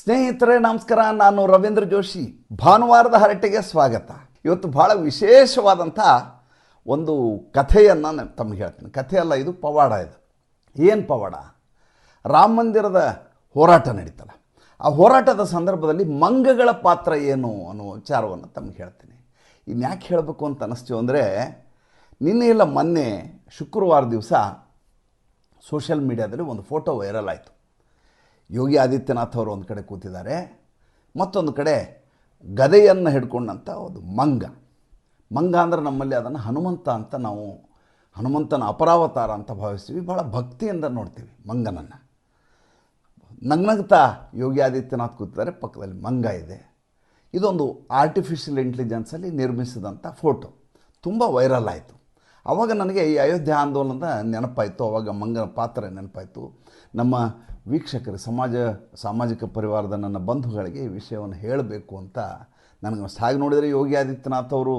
ಸ್ನೇಹಿತರೆ ನಮಸ್ಕಾರ. ನಾನು ರವೀಂದ್ರ ಜೋಶಿ. ಭಾನುವಾರದ ಹರಟೆಗೆ ಸ್ವಾಗತ. ಇವತ್ತು ಭಾಳ ವಿಶೇಷವಾದಂಥ ಒಂದು ಕಥೆಯನ್ನು ನಾನು ತಮಗೆ ಹೇಳ್ತೀನಿ. ಕಥೆಯಲ್ಲ, ಇದು ಪವಾಡ. ಇದು ಏನು ಪವಾಡ? ರಾಮ ಮಂದಿರದ ಹೋರಾಟ ನಡೀತಲ್ಲ, ಆ ಹೋರಾಟದ ಸಂದರ್ಭದಲ್ಲಿ ಮಂಗಗಳ ಪಾತ್ರ ಏನು ಅನ್ನೋ ವಿಚಾರವನ್ನು ತಮಗೆ ಹೇಳ್ತೀನಿ. ಇನ್ನು ಯಾಕೆ ಹೇಳಬೇಕು ಅಂತ ಅನ್ನಿಸ್ತೀವಿ ಅಂದರೆ, ನಿನ್ನೆ ಇಲ್ಲ ಮೊನ್ನೆ ಶುಕ್ರವಾರ ದಿವಸ ಸೋಷಿಯಲ್ ಮೀಡಿಯಾದಲ್ಲಿ ಒಂದು ಫೋಟೋ ವೈರಲ್ ಆಯಿತು. ಯೋಗಿ ಆದಿತ್ಯನಾಥ್ ಅವರು ಒಂದು ಕಡೆ ಕೂತಿದ್ದಾರೆ, ಮತ್ತೊಂದು ಕಡೆ ಗದೆಯನ್ನು ಹಿಡ್ಕೊಂಡಂಥ ಒಂದು ಮಂಗ. ಅಂದರೆ ನಮ್ಮಲ್ಲಿ ಅದನ್ನು ಹನುಮಂತ ಅಂತ, ನಾವು ಹನುಮಂತನ ಅಪರಾವತಾರ ಅಂತ ಭಾವಿಸ್ತೀವಿ. ಭಾಳ ಭಕ್ತಿಯಿಂದ ನೋಡ್ತೀವಿ ಮಂಗನನ್ನು. ನಗ್ನಗ್ತಾ ಯೋಗಿ ಆದಿತ್ಯನಾಥ್ ಕೂತಿದ್ದಾರೆ, ಪಕ್ಕದಲ್ಲಿ ಮಂಗ ಇದೆ. ಇದೊಂದು ಆರ್ಟಿಫಿಷಿಯಲ್ ಇಂಟೆಲಿಜೆನ್ಸಲ್ಲಿ ನಿರ್ಮಿಸಿದಂಥ ಫೋಟೋ ತುಂಬ ವೈರಲ್ ಆಯಿತು. ಆವಾಗ ನನಗೆ ಈ ಅಯೋಧ್ಯೆ ಆಂದೋಲನದ ನೆನಪಾಯಿತು. ಆವಾಗ ಮಂಗನ ಪಾತ್ರ ನೆನಪಾಯಿತು. ನಮ್ಮ ವೀಕ್ಷಕರು, ಸಾಮಾಜಿಕ ಪರಿವಾರದ ನನ್ನ ಬಂಧುಗಳಿಗೆ ಈ ವಿಷಯವನ್ನು ಹೇಳಬೇಕು ಅಂತ ನನಗೆ ಹಾಗೆ ನೋಡಿದರೆ ಯೋಗಿ ಆದಿತ್ಯನಾಥ್ ಅವರು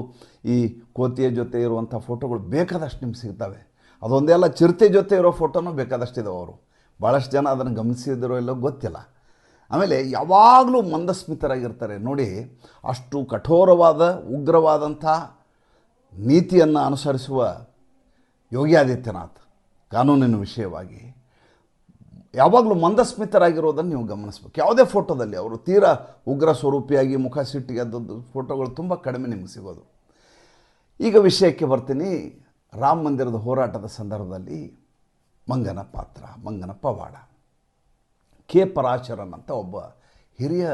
ಈ ಕೋತಿಯ ಜೊತೆ ಇರುವಂಥ ಫೋಟೋಗಳು ಬೇಕಾದಷ್ಟು ನಿಮ್ಗೆ ಸಿಗ್ತವೆ. ಅದೊಂದೇ ಅಲ್ಲ, ಚಿರತೆ ಜೊತೆ ಇರೋ ಫೋಟೋನೂ ಬೇಕಾದಷ್ಟಿದ್ದಾವೆ. ಅವರು ಭಾಳಷ್ಟು ಜನ ಅದನ್ನು ಗಮನಿಸಿದಿರೋ ಎಲ್ಲೋ ಗೊತ್ತಿಲ್ಲ. ಆಮೇಲೆ ಯಾವಾಗಲೂ ಮಂದಸ್ಮಿತರಾಗಿರ್ತಾರೆ ನೋಡಿ. ಅಷ್ಟು ಕಠೋರವಾದ ಉಗ್ರವಾದಂಥ ನೀತಿಯನ್ನು ಅನುಸರಿಸುವ ಯೋಗಿ ಆದಿತ್ಯನಾಥ್ ಕಾನೂನಿನ ವಿಷಯವಾಗಿ ಯಾವಾಗಲೂ ಮಂದಸ್ಮಿತರಾಗಿರೋದನ್ನು ನೀವು ಗಮನಿಸ್ಬೇಕು. ಯಾವುದೇ ಫೋಟೋದಲ್ಲಿ ಅವರು ತೀರಾ ಉಗ್ರ ಸ್ವರೂಪಿಯಾಗಿ ಮುಖ ಸಿಟ್ಟಿಗೆ ಅದ್ದದ್ದು ಫೋಟೋಗಳು ತುಂಬ ಕಡಿಮೆ ನಿಮಗೆ ಸಿಗೋದು. ಈಗ ವಿಷಯಕ್ಕೆ ಬರ್ತೀನಿ. ರಾಮ ಮಂದಿರದ ಹೋರಾಟದ ಸಂದರ್ಭದಲ್ಲಿ ಮಂಗನ ಪಾತ್ರ, ಮಂಗನ ಪವಾಡ. ಕೆ ಪರಾಶರನ್ ಅಂತ ಒಬ್ಬ ಹಿರಿಯ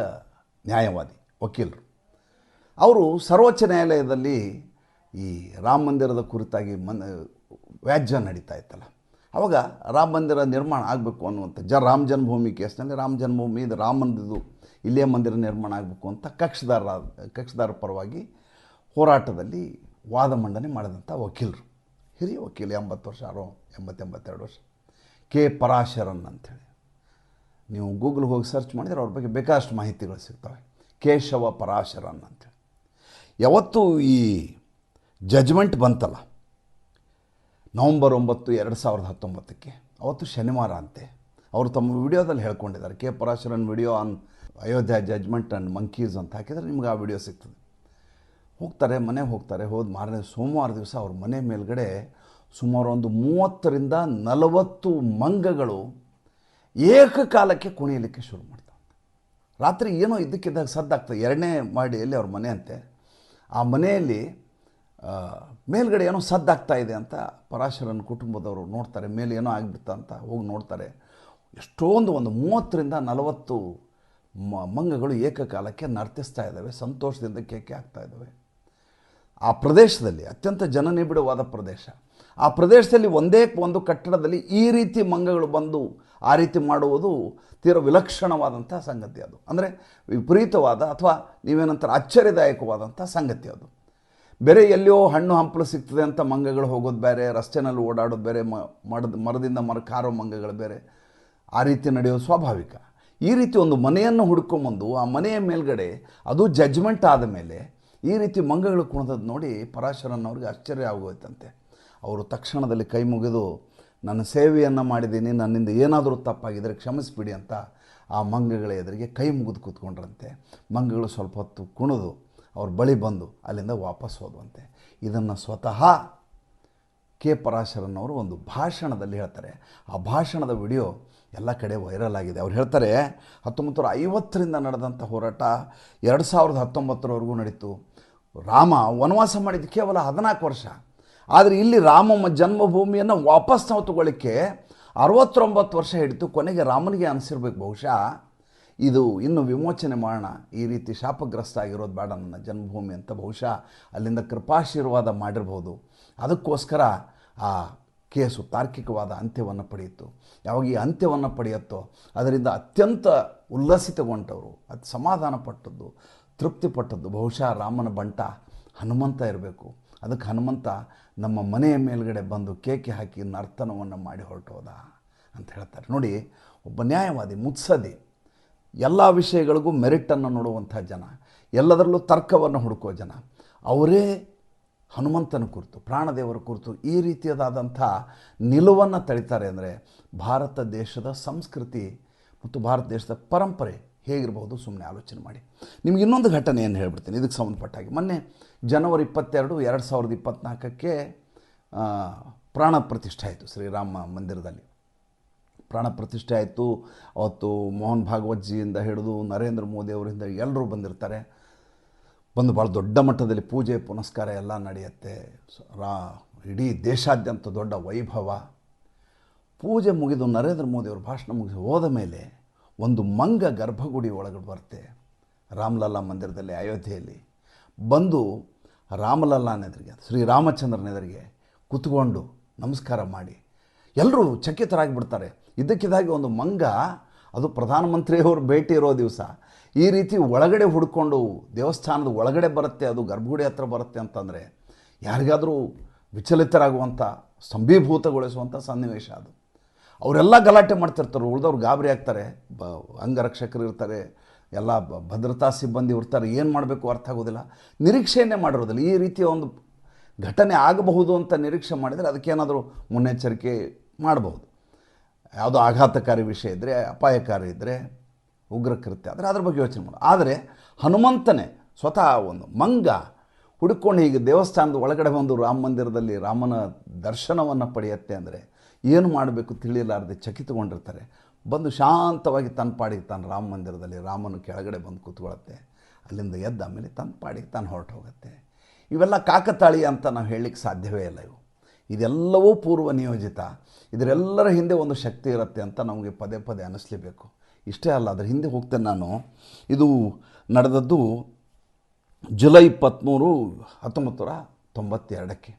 ನ್ಯಾಯವಾದಿ, ವಕೀಲರು. ಅವರು ಸರ್ವೋಚ್ಚ ನ್ಯಾಯಾಲಯದಲ್ಲಿ ಈ ರಾಮ ಮಂದಿರದ ಕುರಿತಾಗಿ ವ್ಯಾಜ್ಯ ನಡೀತಾ ಇತ್ತಲ್ಲ, ಆವಾಗ ರಾಮ ಮಂದಿರ ನಿರ್ಮಾಣ ಆಗಬೇಕು ಅನ್ನುವಂಥ ರಾಮ ಜನ್ಮಭೂಮಿ ಕೇಸ್ನಲ್ಲಿ, ರಾಮ ಜನ್ಮಭೂಮಿ ಇದು ರಾಮನದು, ಇಲ್ಲೇ ಮಂದಿರ ನಿರ್ಮಾಣ ಆಗಬೇಕು ಅಂತ ಕಕ್ಷದಾರ ಪರವಾಗಿ ಹೋರಾಟದಲ್ಲಿ ವಾದ ಮಂಡನೆ ಮಾಡಿದಂಥ ವಕೀಲರು, ಹಿರಿಯ ವಕೀಲ, 80 ವರ್ಷ, 82 ವರ್ಷ, ಕೆ ಪರಾಶರನ್ ಅಂಥೇಳಿ. ನೀವು ಗೂಗಲ್ಗೆ ಹೋಗಿ ಸರ್ಚ್ ಮಾಡಿದರೆ ಅವ್ರ ಬಗ್ಗೆ ಬೇಕಾದಷ್ಟು ಮಾಹಿತಿಗಳು ಸಿಗ್ತವೆ. ಕೇಶವ ಪರಾಶರನ್ ಅಂಥೇಳಿ. ಯಾವತ್ತು ಈ ಜಜ್ಮೆಂಟ್ ಬಂತಲ್ಲ, ನವಂಬರ್ 9, 2019, ಅವತ್ತು ಶನಿವಾರ ಅಂತೆ. ಅವರು ತಮ್ಮ ವಿಡಿಯೋದಲ್ಲಿ ಹೇಳ್ಕೊಂಡಿದ್ದಾರೆ. K Parasaran video on Ayodhya judgement and monkeys ಅಂತ ಹಾಕಿದರೆ ನಿಮ್ಗೆ ಆ ವಿಡಿಯೋ ಸಿಗ್ತದೆ. ಮನೆಗೆ ಹೋಗ್ತಾರೆ. ಮಾರನೇ ಸೋಮವಾರ ದಿವಸ ಅವ್ರ ಮನೆ ಮೇಲ್ಗಡೆ ಸುಮಾರು ಒಂದು 30ರಿಂದ 40 ಮಂಗಗಳು ಏಕಕಾಲಕ್ಕೆ ಕುಣಿಯಲಿಕ್ಕೆ ಶುರು ಮಾಡ್ತಾವೆ. ರಾತ್ರಿ ಏನೋ ಇದ್ದಕ್ಕಿದ್ದಾಗ ಸದ್ದಾಗ್ತದೆ. 2ನೇ ಮಹಡಿಯಲ್ಲಿ ಅವ್ರ ಮನೆ ಅಂತೆ. ಆ ಮನೆಯಲ್ಲಿ ಮೇಲ್ಗಡೆ ಏನೋ ಸದ್ದಾಗ್ತಾ ಇದೆ ಅಂತ ಪರಾಶರನ್ ಕುಟುಂಬದವರು ನೋಡ್ತಾರೆ. ಮೇಲೆ ಏನೋ ಆಗಿಬಿಡ್ತ ಅಂತ ಹೋಗಿ ನೋಡ್ತಾರೆ. ಎಷ್ಟೊಂದು ಒಂದು 30ರಿಂದ 40 ಮಂಗಗಳು ಏಕಕಾಲಕ್ಕೆ ನರ್ತಿಸ್ತಾ ಇದ್ದಾವೆ, ಸಂತೋಷದಿಂದ ಕೇಕೆ ಆಗ್ತಾ ಇದ್ದಾವೆ. ಆ ಪ್ರದೇಶದಲ್ಲಿ ಅತ್ಯಂತ ಜನನಿಬಿಡವಾದ ಪ್ರದೇಶ. ಆ ಪ್ರದೇಶದಲ್ಲಿ ಒಂದೇ ಒಂದು ಕಟ್ಟಡದಲ್ಲಿ ಈ ರೀತಿ ಮಂಗಗಳು ಬಂದು ಆ ರೀತಿ ಮಾಡುವುದು ತೀರ ವಿಲಕ್ಷಣವಾದಂಥ ಸಂಗತಿ. ಅದು ಅಂದರೆ ವಿಪರೀತವಾದ ಅಥವಾ ನೀವೇನಂತಾರೆ ಆಶ್ಚರ್ಯದಾಯಕವಾದಂಥ ಸಂಗತಿ. ಅದು ಬೇರೆ ಎಲ್ಲಿಯೋ ಹಣ್ಣು ಹಂಪಲು ಸಿಗ್ತದೆ ಅಂತ ಮಂಗಗಳು ಹೋಗೋದು ಬೇರೆ, ರಸ್ತೆಯಲ್ಲಿ ಓಡಾಡೋದು ಬೇರೆ, ಮರದಿಂದ ಮರಕ್ಕೆ ಹಾರೋ ಮಂಗಗಳು ಬೇರೆ. ಆ ರೀತಿ ನಡೆಯೋದು ಸ್ವಾಭಾವಿಕ. ಈ ರೀತಿ ಒಂದು ಮನೆಯನ್ನು ಹುಡ್ಕೊಂಬಂದು ಆ ಮನೆಯ ಮೇಲ್ಗಡೆ ಅದು ಜಜ್ಮೆಂಟ್ ಆದ ಮೇಲೆ ಈ ರೀತಿ ಮಂಗಗಳು ಕುಣಿದದ್ದು ನೋಡಿ ಪರಾಶರನ್ ಅವ್ರಿಗೆ ಆಶ್ಚರ್ಯ ಆಗೋಯ್ತಂತೆ. ಅವರು ತಕ್ಷಣದಲ್ಲಿ ಕೈ ಮುಗಿದು, ನನ್ನ ಸೇವೆಯನ್ನು ಮಾಡಿದ್ದೀನಿ, ನನ್ನಿಂದ ಏನಾದರೂ ತಪ್ಪಾಗಿದ್ದರೆ ಕ್ಷಮಿಸಿಬಿಡಿ ಅಂತ ಆ ಮಂಗಗಳ ಎದುರಿಗೆ ಕೈ ಮುಗಿದು ಕೂತ್ಕೊಂಡ್ರಂತೆ. ಮಂಗಗಳು ಸ್ವಲ್ಪ ಹೊತ್ತು ಕುಣಿದು ಅವ್ರ ಬಳಿ ಬಂದು ಅಲ್ಲಿಂದ ವಾಪಸ್ ಹೋದಂತೆ. ಇದನ್ನು ಸ್ವತಃ ಕೆ ಪರಾಶರನ್ ಅವರು ಒಂದು ಭಾಷಣದಲ್ಲಿ ಹೇಳ್ತಾರೆ. ಆ ಭಾಷಣದ ವಿಡಿಯೋ ಎಲ್ಲ ಕಡೆ ವೈರಲ್ ಆಗಿದೆ. ಅವ್ರು ಹೇಳ್ತಾರೆ, 1950ರಿಂದ ನಡೆದಂಥ ಹೋರಾಟ 2019ರವರೆಗೂ ನಡೀತು. ರಾಮ ವನವಾಸ ಮಾಡಿದ್ದು ಕೇವಲ 14 ವರ್ಷ. ಆದರೆ ಇಲ್ಲಿ ರಾಮ ಜನ್ಮಭೂಮಿಯನ್ನು ವಾಪಸ್ ನಾವು ತಗೊಳ್ಳಿಕ್ಕೆ 69 ವರ್ಷ ಹಿಡಿತು. ಕೊನೆಗೆ ರಾಮನಿಗೆ ಅನಿಸಿರ್ಬೇಕು ಬಹುಶಃ ಇದು ಇನ್ನು ವಿಮೋಚನೆ ಮಾಡೋಣ, ಈ ರೀತಿ ಶಾಪಗ್ರಸ್ತ ಆಗಿರೋದು ಬೇಡ ನನ್ನ ಜನ್ಮಭೂಮಿ ಅಂತ ಬಹುಶಃ ಅಲ್ಲಿಂದ ಕೃಪಾಶೀರ್ವಾದ ಮಾಡಿರ್ಬೋದು. ಅದಕ್ಕೋಸ್ಕರ ಆ ಕೇಸು ತಾರ್ಕಿಕವಾದ ಅಂತ್ಯವನ್ನು ಪಡೆಯಿತು. ಯಾವಾಗ ಈ ಅಂತ್ಯವನ್ನು ಪಡೆಯುತ್ತೋ ಅದರಿಂದ ಅತ್ಯಂತ ಉಲ್ಲಸಿತಗೊಂಡವರು, ಅದು ಸಮಾಧಾನ ಪಟ್ಟದ್ದು, ತೃಪ್ತಿಪಟ್ಟದ್ದು ಬಹುಶಃ ರಾಮನ ಬಂಟ ಹನುಮಂತ ಇರಬೇಕು. ಅದಕ್ಕೆ ಹನುಮಂತ ನಮ್ಮ ಮನೆಯ ಮೇಲ್ಗಡೆ ಬಂದು ಕೇಕೆ ಹಾಕಿ ನರ್ತನವನ್ನು ಮಾಡಿ ಹೊರಟೋದ ಅಂತ ಹೇಳ್ತಾರೆ. ನೋಡಿ, ಒಬ್ಬ ನ್ಯಾಯವಾದಿ, ಮುತ್ಸದಿ, ಎಲ್ಲ ವಿಷಯಗಳಿಗೂ ಮೆರಿಟನ್ನು ನೋಡುವಂಥ ಜನ, ಎಲ್ಲದರಲ್ಲೂ ತರ್ಕವನ್ನು ಹುಡುಕೋ ಜನ, ಅವರೇ ಹನುಮಂತನ ಕುರಿತು, ಪ್ರಾಣದೇವರ ಕುರಿತು ಈ ರೀತಿಯಾದಂಥ ನಿಲುವನ್ನು ತಳಿತಾರೆ ಅಂದರೆ ಭಾರತ ದೇಶದ ಸಂಸ್ಕೃತಿ ಮತ್ತು ಭಾರತ ದೇಶದ ಪರಂಪರೆ ಹೇಗಿರ್ಬೋದು ಸುಮ್ಮನೆ ಆಲೋಚನೆ ಮಾಡಿ. ನಿಮ್ಗೆ ಇನ್ನೊಂದು ಘಟನೆಯನ್ನು ಹೇಳ್ಬಿಡ್ತೀನಿ ಇದಕ್ಕೆ ಸಂಬಂಧಪಟ್ಟ ಹಾಗೆ. ಮೊನ್ನೆ ಜನವರಿ 22, 2024ಕ್ಕೆ ಪ್ರಾಣ ಪ್ರತಿಷ್ಠೆ ಆಯಿತು ಶ್ರೀರಾಮ ಮಂದಿರದಲ್ಲಿ. ಪ್ರಾಣ ಪ್ರತಿಷ್ಠೆ ಆಯಿತು. ಅವತ್ತು ಮೋಹನ್ ಭಾಗವತ್ಜಿಯಿಂದ ಹಿಡಿದು ನರೇಂದ್ರ ಮೋದಿ ಅವರಿಂದ ಎಲ್ಲರೂ ಬಂದಿರ್ತಾರೆ. ಬಂದು ಭಾಳ ದೊಡ್ಡ ಮಟ್ಟದಲ್ಲಿ ಪೂಜೆ ಪುನಸ್ಕಾರ ಎಲ್ಲ ನಡೆಯುತ್ತೆ. ಇಡೀ ದೇಶಾದ್ಯಂತ ದೊಡ್ಡ ವೈಭವ. ಪೂಜೆ ಮುಗಿದು ನರೇಂದ್ರ ಮೋದಿಯವರು ಭಾಷಣ ಮುಗಿಸಿ ಹೋದ ಮೇಲೆ ಒಂದು ಮಂಗ ಗರ್ಭಗುಡಿ ಒಳಗಡೆ ಬರುತ್ತೆ ರಾಮಲಲ್ಲಾ ಮಂದಿರದಲ್ಲಿ ಅಯೋಧ್ಯೆಯಲ್ಲಿ. ಬಂದು ರಾಮಲಲ್ಲಾನ ಎದುರಿಗೆ, ಶ್ರೀರಾಮಚಂದ್ರನ ಎದುರಿಗೆ ಕೂತ್ಕೊಂಡು ನಮಸ್ಕಾರ ಮಾಡಿ ಎಲ್ಲರೂ ಚಕಿತರಾಗಿಬಿಡ್ತಾರೆ. ಇದ್ದಕ್ಕಿದ್ದಾಗಿ ಒಂದು ಮಂಗ, ಅದು ಪ್ರಧಾನಮಂತ್ರಿಯವರು ಭೇಟಿ ಇರೋ ದಿವಸ, ಈ ರೀತಿ ಒಳಗಡೆ ಹುಡ್ಕೊಂಡು ದೇವಸ್ಥಾನದ ಒಳಗಡೆ ಬರುತ್ತೆ, ಅದು ಗರ್ಭಗುಡಿ ಹತ್ರ ಬರುತ್ತೆ ಅಂತಂದರೆ ಯಾರಿಗಾದರೂ ವಿಚಲಿತರಾಗುವಂಥ, ಸ್ತಂಭೀಭೂತಗೊಳಿಸುವಂಥ ಸನ್ನಿವೇಶ ಅದು. ಅವರೆಲ್ಲ ಗಲಾಟೆ ಮಾಡ್ತಿರ್ತಾರೆ, ಉಳಿದವ್ರು ಗಾಬರಿ ಆಗ್ತಾರೆ. ಅಂಗರಕ್ಷಕರು ಇರ್ತಾರೆ, ಎಲ್ಲ ಭದ್ರತಾ ಸಿಬ್ಬಂದಿ ಇರ್ತಾರೆ. ಏನು ಮಾಡಬೇಕು ಅರ್ಥ ಆಗೋದಿಲ್ಲ, ನಿರೀಕ್ಷೆಯನ್ನೇ ಮಾಡಿರೋದಿಲ್ಲ. ಈ ರೀತಿಯ ಒಂದು ಘಟನೆ ಆಗಬಹುದು ಅಂತ ನಿರೀಕ್ಷೆ ಮಾಡಿದರೆ ಅದಕ್ಕೇನಾದರೂ ಮುನ್ನೆಚ್ಚರಿಕೆ ಮಾಡಬಹುದು. ಯಾವುದೋ ಆಘಾತಕಾರಿ ವಿಷಯ ಇದ್ದರೆ, ಅಪಾಯಕಾರಿ ಇದ್ದರೆ, ಉಗ್ರ ಕೃತ್ಯ ಆದರೆ ಅದ್ರ ಬಗ್ಗೆ ಯೋಚನೆ ಮಾಡೋದು. ಆದರೆ ಹನುಮಂತನೇ ಸ್ವತಃ ಒಂದು ಮಂಗ ಹುಡುಕೊಂಡು ಹೀಗೆ ದೇವಸ್ಥಾನದ ಒಳಗಡೆ ಬಂದು ರಾಮ ಮಂದಿರದಲ್ಲಿ ರಾಮನ ದರ್ಶನವನ್ನು ಪಡೆಯುತ್ತೆ ಅಂದರೆ ಏನು ಮಾಡಬೇಕು ತಿಳಿಯಲಾರದೆ ಚಕಿತಗೊಂಡಿರ್ತಾರೆ. ಬಂದು ಶಾಂತವಾಗಿ ತನ್ನ ಪಾಡಿಗೆ ತಾನು ರಾಮ ಮಂದಿರದಲ್ಲಿ ರಾಮನ ಕೆಳಗಡೆ ಬಂದು ಕೂತ್ಕೊಳ್ಳುತ್ತೆ. ಅಲ್ಲಿಂದ ಎದ್ದು ಆಮೇಲೆ ತನ್ನ ಪಾಡಿಗೆ ತಾನು ಹೊರಟು ಹೋಗುತ್ತೆ. ಇವೆಲ್ಲ ಕಾಕತಾಳೀಯ ಅಂತ ನಾವು ಹೇಳಲಿಕ್ಕೆ ಸಾಧ್ಯವೇ ಇಲ್ಲ. ಇದೆಲ್ಲವೂ ಪೂರ್ವ ನಿಯೋಜಿತ. ಇದರೆಲ್ಲರ ಹಿಂದೆ ಒಂದು ಶಕ್ತಿ ಇರುತ್ತೆ ಅಂತ ನಮಗೆ ಪದೇ ಪದೇ ಅನ್ನಿಸ್ಲೇಬೇಕು. ಇಷ್ಟೇ ಅಲ್ಲ, ಅದರ ಹಿಂದೆ ಹೋಗ್ತೇನೆ ನಾನು. ಇದು ನಡೆದದ್ದು ಜುಲೈ 23, 1992ಕ್ಕೆ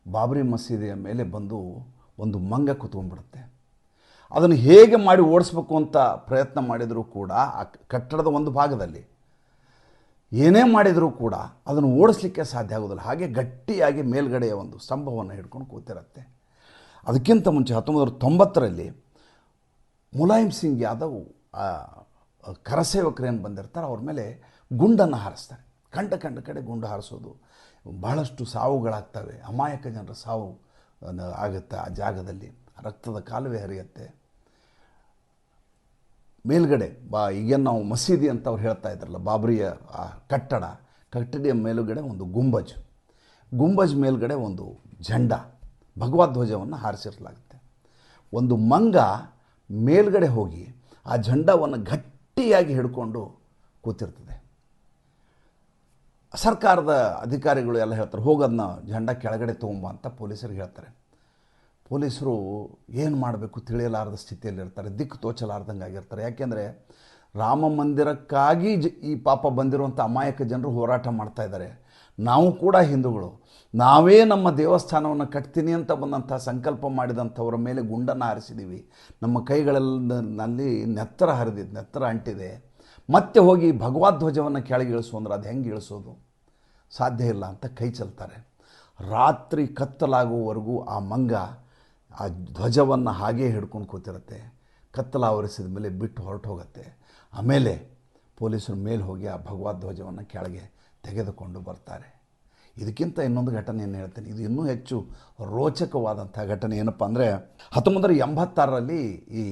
ಬಾಬರಿ ಮಸೀದಿಯ ಮೇಲೆ ಬಂದು ಒಂದು ಮಂಗ ಕೂತ್ಕೊಂಡ್ಬಿಡುತ್ತೆ. ಅದನ್ನು ಹೇಗೆ ಮಾಡಿ ಓಡಿಸ್ಬೇಕು ಅಂತ ಪ್ರಯತ್ನ ಮಾಡಿದರೂ ಕೂಡ ಆ ಕಟ್ಟಡದ ಒಂದು ಭಾಗದಲ್ಲಿ ಏನೇ ಮಾಡಿದರೂ ಕೂಡ ಅದನ್ನು ಓಡಿಸ್ಲಿಕ್ಕೆ ಸಾಧ್ಯ ಆಗೋದಿಲ್ಲ. ಹಾಗೆ ಗಟ್ಟಿಯಾಗಿ ಮೇಲ್ಗಡೆಯ ಒಂದು ಸ್ತಂಭವನ್ನು ಹಿಡ್ಕೊಂಡು ಕೂತಿರುತ್ತೆ. ಅದಕ್ಕಿಂತ ಮುಂಚೆ 1990ರಲ್ಲಿ ಮುಲಾಯಂ ಸಿಂಗ್ ಯಾದವ್ ಕರಸೇವಕರೇನು ಬಂದಿರ್ತಾರೆ, ಅವ್ರ ಮೇಲೆ ಗುಂಡನ್ನು ಹಾರಿಸ್ತಾರೆ. ಕಂಡ ಕಡೆ ಗುಂಡು ಹಾರಿಸೋದು, ಬಹಳಷ್ಟು ಸಾವುಗಳಾಗ್ತವೆ. ಅಮಾಯಕ ಜನರ ಸಾವು ಆಗುತ್ತೆ. ಆ ಜಾಗದಲ್ಲಿ ರಕ್ತದ ಕಾಲುವೆ ಹರಿಯುತ್ತೆ. ಮೇಲ್ಗಡೆ ಈಗೇನು ನಾವು ಮಸೀದಿ ಅಂತ ಅವ್ರು ಹೇಳ್ತಾ ಇದ್ರಲ್ಲ, ಬಾಬರಿಯ ಆ ಕಟ್ಟಡದ ಮೇಲುಗಡೆ ಒಂದು ಗುಂಬಜ್ ಮೇಲ್ಗಡೆ ಒಂದು ಝಂಡ, ಭಗವಧ್ವಜವನ್ನು ಹಾರಿಸಿರಲಾಗುತ್ತೆ. ಒಂದು ಮಂಗ ಮೇಲ್ಗಡೆ ಹೋಗಿ ಆ ಝಂಡವನ್ನು ಗಟ್ಟಿಯಾಗಿ ಹಿಡ್ಕೊಂಡು ಕೂತಿರ್ತದೆ. ಸರ್ಕಾರದ ಅಧಿಕಾರಿಗಳು ಎಲ್ಲ ಹೇಳ್ತಾರೆ, ಹೋಗೋದನ್ನ ಝಂಡ ಕೆಳಗಡೆ ತೊಗೊಂಬ ಅಂತ ಪೊಲೀಸರಿಗೆ ಹೇಳ್ತಾರೆ. ಪೊಲೀಸರು ಏನು ಮಾಡಬೇಕು ತಿಳಿಯಲಾರದ ಸ್ಥಿತಿಯಲ್ಲಿರ್ತಾರೆ, ದಿಕ್ಕು ತೋಚಲಾರ್ದಂಗೆ ಆಗಿರ್ತಾರೆ. ಯಾಕೆಂದರೆ ರಾಮ ಮಂದಿರಕ್ಕಾಗಿ ಈ ಪಾಪ ಬಂದಿರುವಂಥ ಅಮಾಯಕ ಜನರು ಹೋರಾಟ ಮಾಡ್ತಾ ಇದ್ದಾರೆ. ನಾವು ಕೂಡ ಹಿಂದೂಗಳು, ನಾವೇ ನಮ್ಮ ದೇವಸ್ಥಾನವನ್ನು ಕಟ್ತೀನಿ ಅಂತ ಬಂದಂಥ ಸಂಕಲ್ಪ ಮಾಡಿದಂಥವರ ಮೇಲೆ ಗುಂಡನ್ನು ಹಾರಿಸಿದ್ದೀವಿ. ನಮ್ಮ ಕೈಗಳಲ್ಲಿ ನೆತ್ತರ ಅಂಟಿದೆ. ಮತ್ತೆ ಹೋಗಿ ಭಗವಧ್ವಜವನ್ನು ಕೆಳಗೆ ಇಳಿಸು ಅಂದ್ರೆ ಅದು ಹೆಂಗೆ ಇಳಿಸೋದು, ಸಾಧ್ಯ ಇಲ್ಲ ಅಂತ ಕೈ ಚೆಲ್ತಾರೆ. ರಾತ್ರಿ ಕತ್ತಲಾಗುವವರೆಗೂ ಆ ಮಂಗ ಆ ಧ್ವಜವನ್ನು ಹಾಗೇ ಹಿಡ್ಕೊಂಡು ಕೂತಿರುತ್ತೆ. ಕತ್ತಲಾವರಿಸಿದ ಮೇಲೆ ಬಿಟ್ಟು ಹೊರಟು ಹೋಗುತ್ತೆ. ಆಮೇಲೆ ಪೊಲೀಸರು ಮೇಲೆ ಹೋಗಿ ಆ ಭಗವಧ್ವಜವನ್ನು ಕೆಳಗೆ ತೆಗೆದುಕೊಂಡು ಬರ್ತಾರೆ. ಇದಕ್ಕಿಂತ ಇನ್ನೊಂದು ಘಟನೆಯನ್ನು ಹೇಳ್ತೀನಿ, ಇದು ಇನ್ನೂ ಹೆಚ್ಚು ರೋಚಕವಾದಂಥ ಘಟನೆ. ಏನಪ್ಪ ಅಂದರೆ 1986ರಲ್ಲಿ ಈ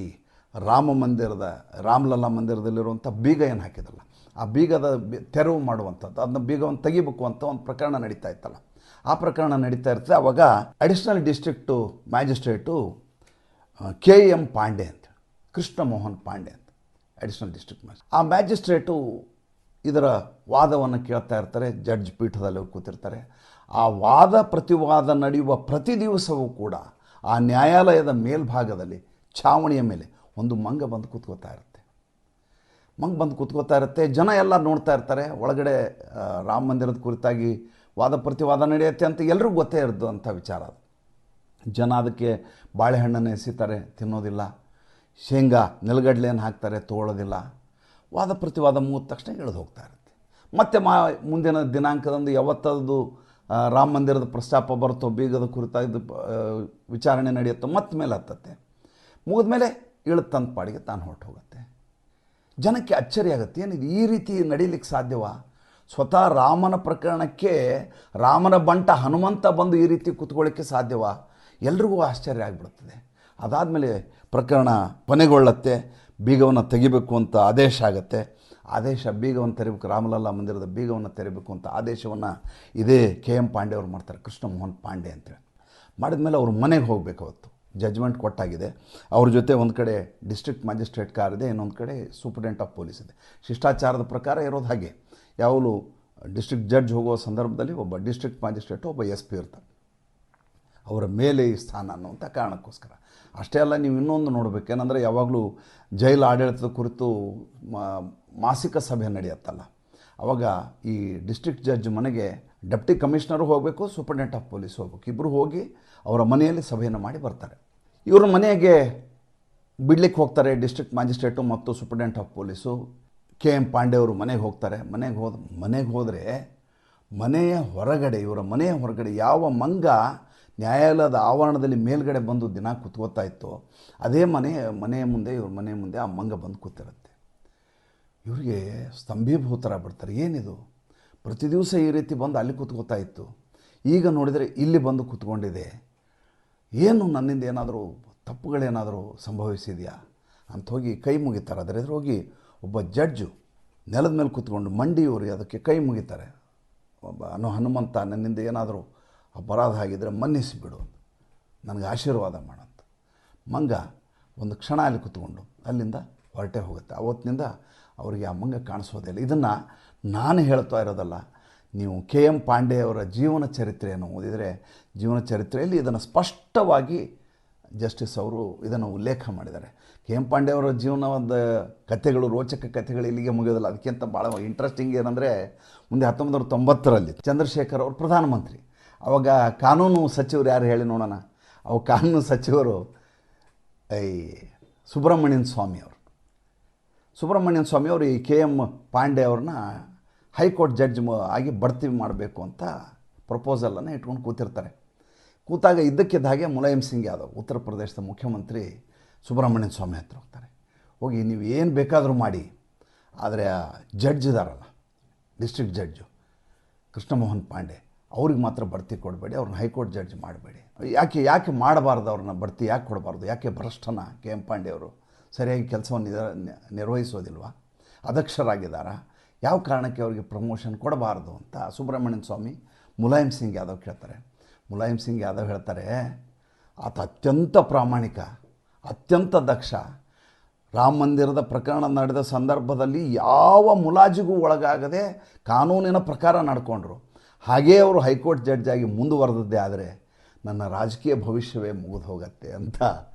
ರಾಮಲಲ್ಲಾ ಮಂದಿರದಲ್ಲಿರುವಂಥ ಬೀಗ ಏನು ಹಾಕಿದ್ರಲ್ಲ, ಆ ಬೀಗದ ತೆರವು ಮಾಡುವಂಥದ್ದು, ಅದನ್ನ ಬೀಗವನ್ನು ತೆಗಿಬೇಕು ಅಂತ ಒಂದು ಪ್ರಕರಣ ನಡೀತಾ ಇತ್ತಲ್ಲ. ಆ ಪ್ರಕರಣ ನಡೀತಾ ಇರ್ತದೆ. ಆವಾಗ additional district magistrate KM Pandey ಅಂತ, ಕೃಷ್ಣ ಮೋಹನ್ ಪಾಂಡೆ ಅಂತ ಅಡಿಷನಲ್ ಡಿಸ್ಟ್ರಿಕ್ಟ್ ಮ್ಯಾಜಿಸ್ಟ್ರೇಟ್. ಆ ಮ್ಯಾಜಿಸ್ಟ್ರೇಟು ಇದರ ವಾದವನ್ನು ಕೇಳ್ತಾ ಇರ್ತಾರೆ. ಜಡ್ಜ್ ಪೀಠದಲ್ಲಿ ಕೂತಿರ್ತಾರೆ. ಆ ವಾದ ಪ್ರತಿವಾದ ನಡೆಯುವ ಪ್ರತಿ ದಿವಸವೂ ಕೂಡ ಆ ನ್ಯಾಯಾಲಯದ ಮೇಲ್ಭಾಗದಲ್ಲಿ ಛಾವಣಿಯ ಮೇಲೆ ಒಂದು ಮಂಗ ಬಂದು ಕೂತ್ಕೋತಾ ಇರುತ್ತೆ. ಜನ ಎಲ್ಲ ನೋಡ್ತಾ ಇರ್ತಾರೆ. ಒಳಗಡೆ ರಾಮ ಮಂದಿರದ ಕುರಿತಾಗಿ ವಾದ ಪ್ರತಿವಾದ ನಡೆಯುತ್ತೆ ಅಂತ ಎಲ್ರಿಗೂ ಗೊತ್ತೇ ಇರೋದು ಅಂಥ ವಿಚಾರ ಅದು. ಜನ ಅದಕ್ಕೆ ಬಾಳೆಹಣ್ಣನ್ನು ಎಸಿತಾರೆ, ತಿನ್ನೋದಿಲ್ಲ. ಶೇಂಗಾ ನೆಲಗಡಲೆಯನ್ನು ಹಾಕ್ತಾರೆ, ತೊಗೊಳ್ಳೋದಿಲ್ಲ. ವಾದ ಪ್ರತಿವಾದ ಮುಗಿದ ತಕ್ಷಣ ಇಳಿದು ಹೋಗ್ತಾ ಇರುತ್ತೆ. ಮತ್ತು ಮುಂದಿನ ದಿನಾಂಕದಂದು ಯಾವತ್ತದು ರಾಮ ಮಂದಿರದ ಪ್ರಸ್ತಾಪ ಬರುತ್ತೋ, ಬೀಗದ ಕುರಿತಾಗಿ ವಿಚಾರಣೆ ನಡೆಯುತ್ತೋ, ಮತ್ತೆ ಮೇಲೆ ಹತ್ತತ್ತೆ. ಮುಗಿದ ಮೇಲೆ ಇಳುತ್ತಂತ ಪಾಡಿಗೆ ತಾನು ಹೊರಟು ಹೋಗುತ್ತೆ. ಜನಕ್ಕೆ ಅಚ್ಚರಿ ಆಗುತ್ತೆ, ಏನಿದು ಈ ರೀತಿ ನಡೀಲಿಕ್ಕೆ ಸಾಧ್ಯವಾ? ಸ್ವತಃ ರಾಮನ ಪ್ರಕರಣಕ್ಕೆ ರಾಮನ ಬಂಟ ಹನುಮಂತ ಬಂದು ಈ ರೀತಿ ಕೂತ್ಕೊಳ್ಳಿಕ್ಕೆ ಸಾಧ್ಯವಾ? ಎಲ್ರಿಗೂ ಆಶ್ಚರ್ಯ ಆಗಿಬಿಡುತ್ತದೆ. ಅದಾದಮೇಲೆ ಪ್ರಕರಣ ಕೊನೆಗೊಳ್ಳುತ್ತೆ. ಬೀಗವನ್ನು ತೆಗಿಬೇಕು ಅಂತ ಆದೇಶ ಆಗುತ್ತೆ. ಆದೇಶ ಬೀಗವನ್ನು ತೆರಿಬೇಕು, ರಾಮಲಲ್ಲಾ ಮಂದಿರದ ಬೀಗವನ್ನು ತೆರಿಬೇಕು ಅಂತ ಆದೇಶವನ್ನು ಇದೇ KM ಪಾಂಡೆ ಅವರು ಮಾಡ್ತಾರೆ, ಕೃಷ್ಣ ಮೋಹನ್ ಪಾಂಡೆ ಅಂತೇಳಿ. ಮಾಡಿದ ಮೇಲೆ ಅವ್ರ ಮನೆಗೆ ಹೋಗಬೇಕು. ಅವತ್ತು ಜಜ್ಮೆಂಟ್ ಕೊಟ್ಟಾಗಿದೆ. ಅವ್ರ ಜೊತೆ ಒಂದು ಕಡೆ ಡಿಸ್ಟ್ರಿಕ್ಟ್ ಮ್ಯಾಜಿಸ್ಟ್ರೇಟ್ ಕಾರ್ ಇದೆ, ಇನ್ನೊಂದು ಕಡೆ ಸೂಪರಿಂಟೆಂಡೆಂಟ್ ಆಫ್ ಪೊಲೀಸ್ ಇದೆ. ಶಿಷ್ಟಾಚಾರದ ಪ್ರಕಾರ ಇರೋದು ಹಾಗೆ. ಯಾವಾಗಲೂ ಡಿಸ್ಟ್ರಿಕ್ಟ್ ಜಡ್ಜ್ ಹೋಗೋ ಸಂದರ್ಭದಲ್ಲಿ ಒಬ್ಬ ಡಿಸ್ಟ್ರಿಕ್ಟ್ ಮ್ಯಾಜಿಸ್ಟ್ರೇಟು, ಒಬ್ಬ SP ಇರ್ತಾರೆ. ಅವರ ಮೇಲೆ ಈ ಸ್ಥಾನ ಅನ್ನುವಂಥ ಕಾರಣಕ್ಕೋಸ್ಕರ. ಅಷ್ಟೇ ಅಲ್ಲ, ನೀವು ಇನ್ನೊಂದು ನೋಡಬೇಕೇನೆಂದರೆ, ಯಾವಾಗಲೂ ಜೈಲು ಆಡಳಿತದ ಕುರಿತು ಮಾಸಿಕ ಸಭೆ ನಡೆಯುತ್ತಲ್ಲ, ಆವಾಗ ಈ ಡಿಸ್ಟ್ರಿಕ್ಟ್ ಜಡ್ಜ್ ಮನೆಗೆ ಡೆಪ್ಟಿ ಕಮಿಷನರು ಹೋಗಬೇಕು, ಸೂಪರಿಂಟೆಂಡೆಂಟ್ ಆಫ್ ಪೊಲೀಸ್ ಹೋಗಬೇಕು. ಇಬ್ಬರು ಹೋಗಿ ಅವರ ಮನೆಯಲ್ಲಿ ಸಭೆಯನ್ನು ಮಾಡಿ ಬರ್ತಾರೆ. ಇವ್ರ ಮನೆಗೆ ಬಿಡ್ಲಿಕ್ಕೆ ಹೋಗ್ತಾರೆ ಡಿಸ್ಟ್ರಿಕ್ಟ್ ಮ್ಯಾಜಿಸ್ಟ್ರೇಟು ಮತ್ತು superintendent of police. KM Pandey ಅವರು ಮನೆಗೆ ಹೋಗ್ತಾರೆ. ಮನೆಗೆ ಹೋದರೆ ಇವರ ಮನೆಯ ಹೊರಗಡೆ ಯಾವ ಮಂಗ ನ್ಯಾಯಾಲಯದ ಆವರಣದಲ್ಲಿ ಮೇಲ್ಗಡೆ ಬಂದು ದಿನ ಕೂತ್ಕೋತಾ ಇತ್ತು, ಅದೇ ಮನೆಯ ಮುಂದೆ ಇವ್ರ ಮನೆಯ ಮುಂದೆ ಆ ಮಂಗ ಬಂದು ಕೂತಿರುತ್ತೆ. ಇವರಿಗೆ ಸ್ತಂಭೀಭೂತರಾಗ್ಬಿಡ್ತಾರೆ. ಏನಿದು, ಪ್ರತಿ ದಿವಸ ಈ ರೀತಿ ಬಂದು ಅಲ್ಲಿ ಕೂತ್ಕೋತಾ ಇತ್ತು, ಈಗ ನೋಡಿದರೆ ಇಲ್ಲಿ ಬಂದು ಕೂತ್ಕೊಂಡಿದೆ, ಏನು ನನ್ನಿಂದ ಏನಾದರೂ ತಪ್ಪುಗಳೇನಾದರೂ ಸಂಭವಿಸಿದೆಯಾ ಅಂತ ಹೋಗಿ ಕೈ ಮುಗಿತಾರೆ. ಅದರ ಎದುರು ಹೋಗಿ ಒಬ್ಬ ಜಡ್ಜು ನೆಲದ ಮೇಲೆ ಕೂತ್ಕೊಂಡು ಮಂಡಿಯೂರಿ ಅದಕ್ಕೆ ಕೈ ಮುಗಿತಾರೆ. ಹನುಮಂತ, ನನ್ನಿಂದ ಏನಾದರೂ ಅಪರಾಧ ಆಗಿದ್ದರೆ ಮನ್ನಿಸಿಬಿಡು, ನನಗೆ ಆಶೀರ್ವಾದ ಮಾಡಂತ. ಮಂಗ ಒಂದು ಕ್ಷಣ ಅಲ್ಲಿ ಕೂತ್ಕೊಂಡು ಅಲ್ಲಿಂದ ಹೊರಟೆ ಹೋಗುತ್ತೆ. ಅವತ್ತಿನಿಂದ ಅವರಿಗೆ ಆ ಮಂಗ ಕಾಣಿಸೋದಿಲ್ಲ. ಇದನ್ನು ನಾನು ಹೇಳ್ತಾ ಇರೋದಲ್ಲ, ನೀವು KM ಪಾಂಡೆ ಅವರ ಜೀವನ ಚರಿತ್ರೆಯನ್ನು ಓದಿದರೆ, ಜೀವನ ಚರಿತ್ರೆಯಲ್ಲಿ ಇದನ್ನು ಸ್ಪಷ್ಟವಾಗಿ ಜಸ್ಟಿಸ್ ಅವರು ಇದನ್ನು ಉಲ್ಲೇಖ ಮಾಡಿದ್ದಾರೆ. KM ಪಾಂಡೆ ಅವರ ಜೀವನದ ಕಥೆಗಳು, ರೋಚಕ ಕಥೆಗಳು ಇಲ್ಲಿಗೆ ಮುಗಿಯೋದಿಲ್ಲ. ಅದಕ್ಕಿಂತ ಭಾಳ ಇಂಟ್ರೆಸ್ಟಿಂಗ್ ಏನಂದರೆ, ಮುಂದೆ 1990ರಲ್ಲಿ ಚಂದ್ರಶೇಖರ್ ಅವರು ಪ್ರಧಾನಮಂತ್ರಿ. ಆವಾಗ ಕಾನೂನು ಸಚಿವರು ಯಾರು ಹೇಳಿ ನೋಡೋಣ? ಅವು ಕಾನೂನು ಸಚಿವರು ಸುಬ್ರಹ್ಮಣ್ಯನ್ ಸ್ವಾಮಿ ಅವರು ಈ KM ಪಾಂಡೆ ಅವ್ರನ್ನ ಹೈಕೋರ್ಟ್ ಜಡ್ಜ್ ಆಗಿ ಬಡ್ತಿ ಮಾಡಬೇಕು ಅಂತ ಪ್ರಪೋಸಲನ್ನು ಇಟ್ಕೊಂಡು ಕೂತಿರ್ತಾರೆ. ಕೂತಾಗ ಇದ್ದಕ್ಕಿದ್ದ ಹಾಗೆ ಮುಲಾಯಂ ಸಿಂಗ್ ಯಾದವ್, ಉತ್ತರ ಪ್ರದೇಶದ ಮುಖ್ಯಮಂತ್ರಿ, ಸುಬ್ರಹ್ಮಣ್ಯನ್ ಸ್ವಾಮಿ ಹತ್ರ ಹೋಗ್ತಾರೆ. ಹೋಗಿ ನೀವು ಏನು ಬೇಕಾದರೂ ಮಾಡಿ, ಆದರೆ ಆ ಜಡ್ಜ್ ಇದಾರಲ್ಲ, ಡಿಸ್ಟ್ರಿಕ್ಟ್ ಜಡ್ಜು ಕೃಷ್ಣ ಮೋಹನ್ ಪಾಂಡೆ, ಅವ್ರಿಗೆ ಮಾತ್ರ ಬಡ್ತಿ ಕೊಡಬೇಡಿ, ಅವ್ರನ್ನ ಹೈಕೋರ್ಟ್ ಜಡ್ಜ್ ಮಾಡಬೇಡಿ. ಯಾಕೆ ಮಾಡಬಾರ್ದು, ಅವ್ರನ್ನ ಬಡ್ತಿ ಯಾಕೆ ಕೊಡಬಾರ್ದು? ಯಾಕೆ ಭ್ರಷ್ಟನ KM ಪಾಂಡೆ ಅವರು ಸರಿಯಾಗಿ ಕೆಲಸವನ್ನು ನಿರ್ವಹಿಸೋದಿಲ್ವಾ? ಅದಕ್ಷರಾಗಿದ್ದಾರಾ? ಯಾವ ಕಾರಣಕ್ಕೆ ಅವರಿಗೆ ಪ್ರಮೋಷನ್ ಕೊಡಬಾರ್ದು ಅಂತ ಸುಬ್ರಹ್ಮಣ್ಯನ್ ಸ್ವಾಮಿ ಮುಲಾಯಂ ಸಿಂಗ್ ಯಾದವ್ ಕೇಳ್ತಾರೆ. ಮುಲಾಯಂ ಸಿಂಗ್ ಯಾದವ್ ಹೇಳ್ತಾರೆ, ಆತ ಅತ್ಯಂತ ಪ್ರಾಮಾಣಿಕ, ಅತ್ಯಂತ ದಕ್ಷ. ರಾಮ ಮಂದಿರದ ಪ್ರಕರಣ ನಡೆದ ಸಂದರ್ಭದಲ್ಲಿ ಯಾವ ಮುಲಾಜಿಗೂ ಒಳಗಾಗದೆ ಕಾನೂನಿನ ಪ್ರಕಾರ ನಡ್ಕೊಂಡ್ರು. ಹಾಗೇ ಅವರು ಹೈಕೋರ್ಟ್ ಜಡ್ಜ್ ಆಗಿ ಮುಂದುವರೆದದ್ದೇ ಆದರೆ ನನ್ನ ರಾಜಕೀಯ ಭವಿಷ್ಯವೇ ಮುಗಿದು ಹೋಗುತ್ತೆ ಅಂತ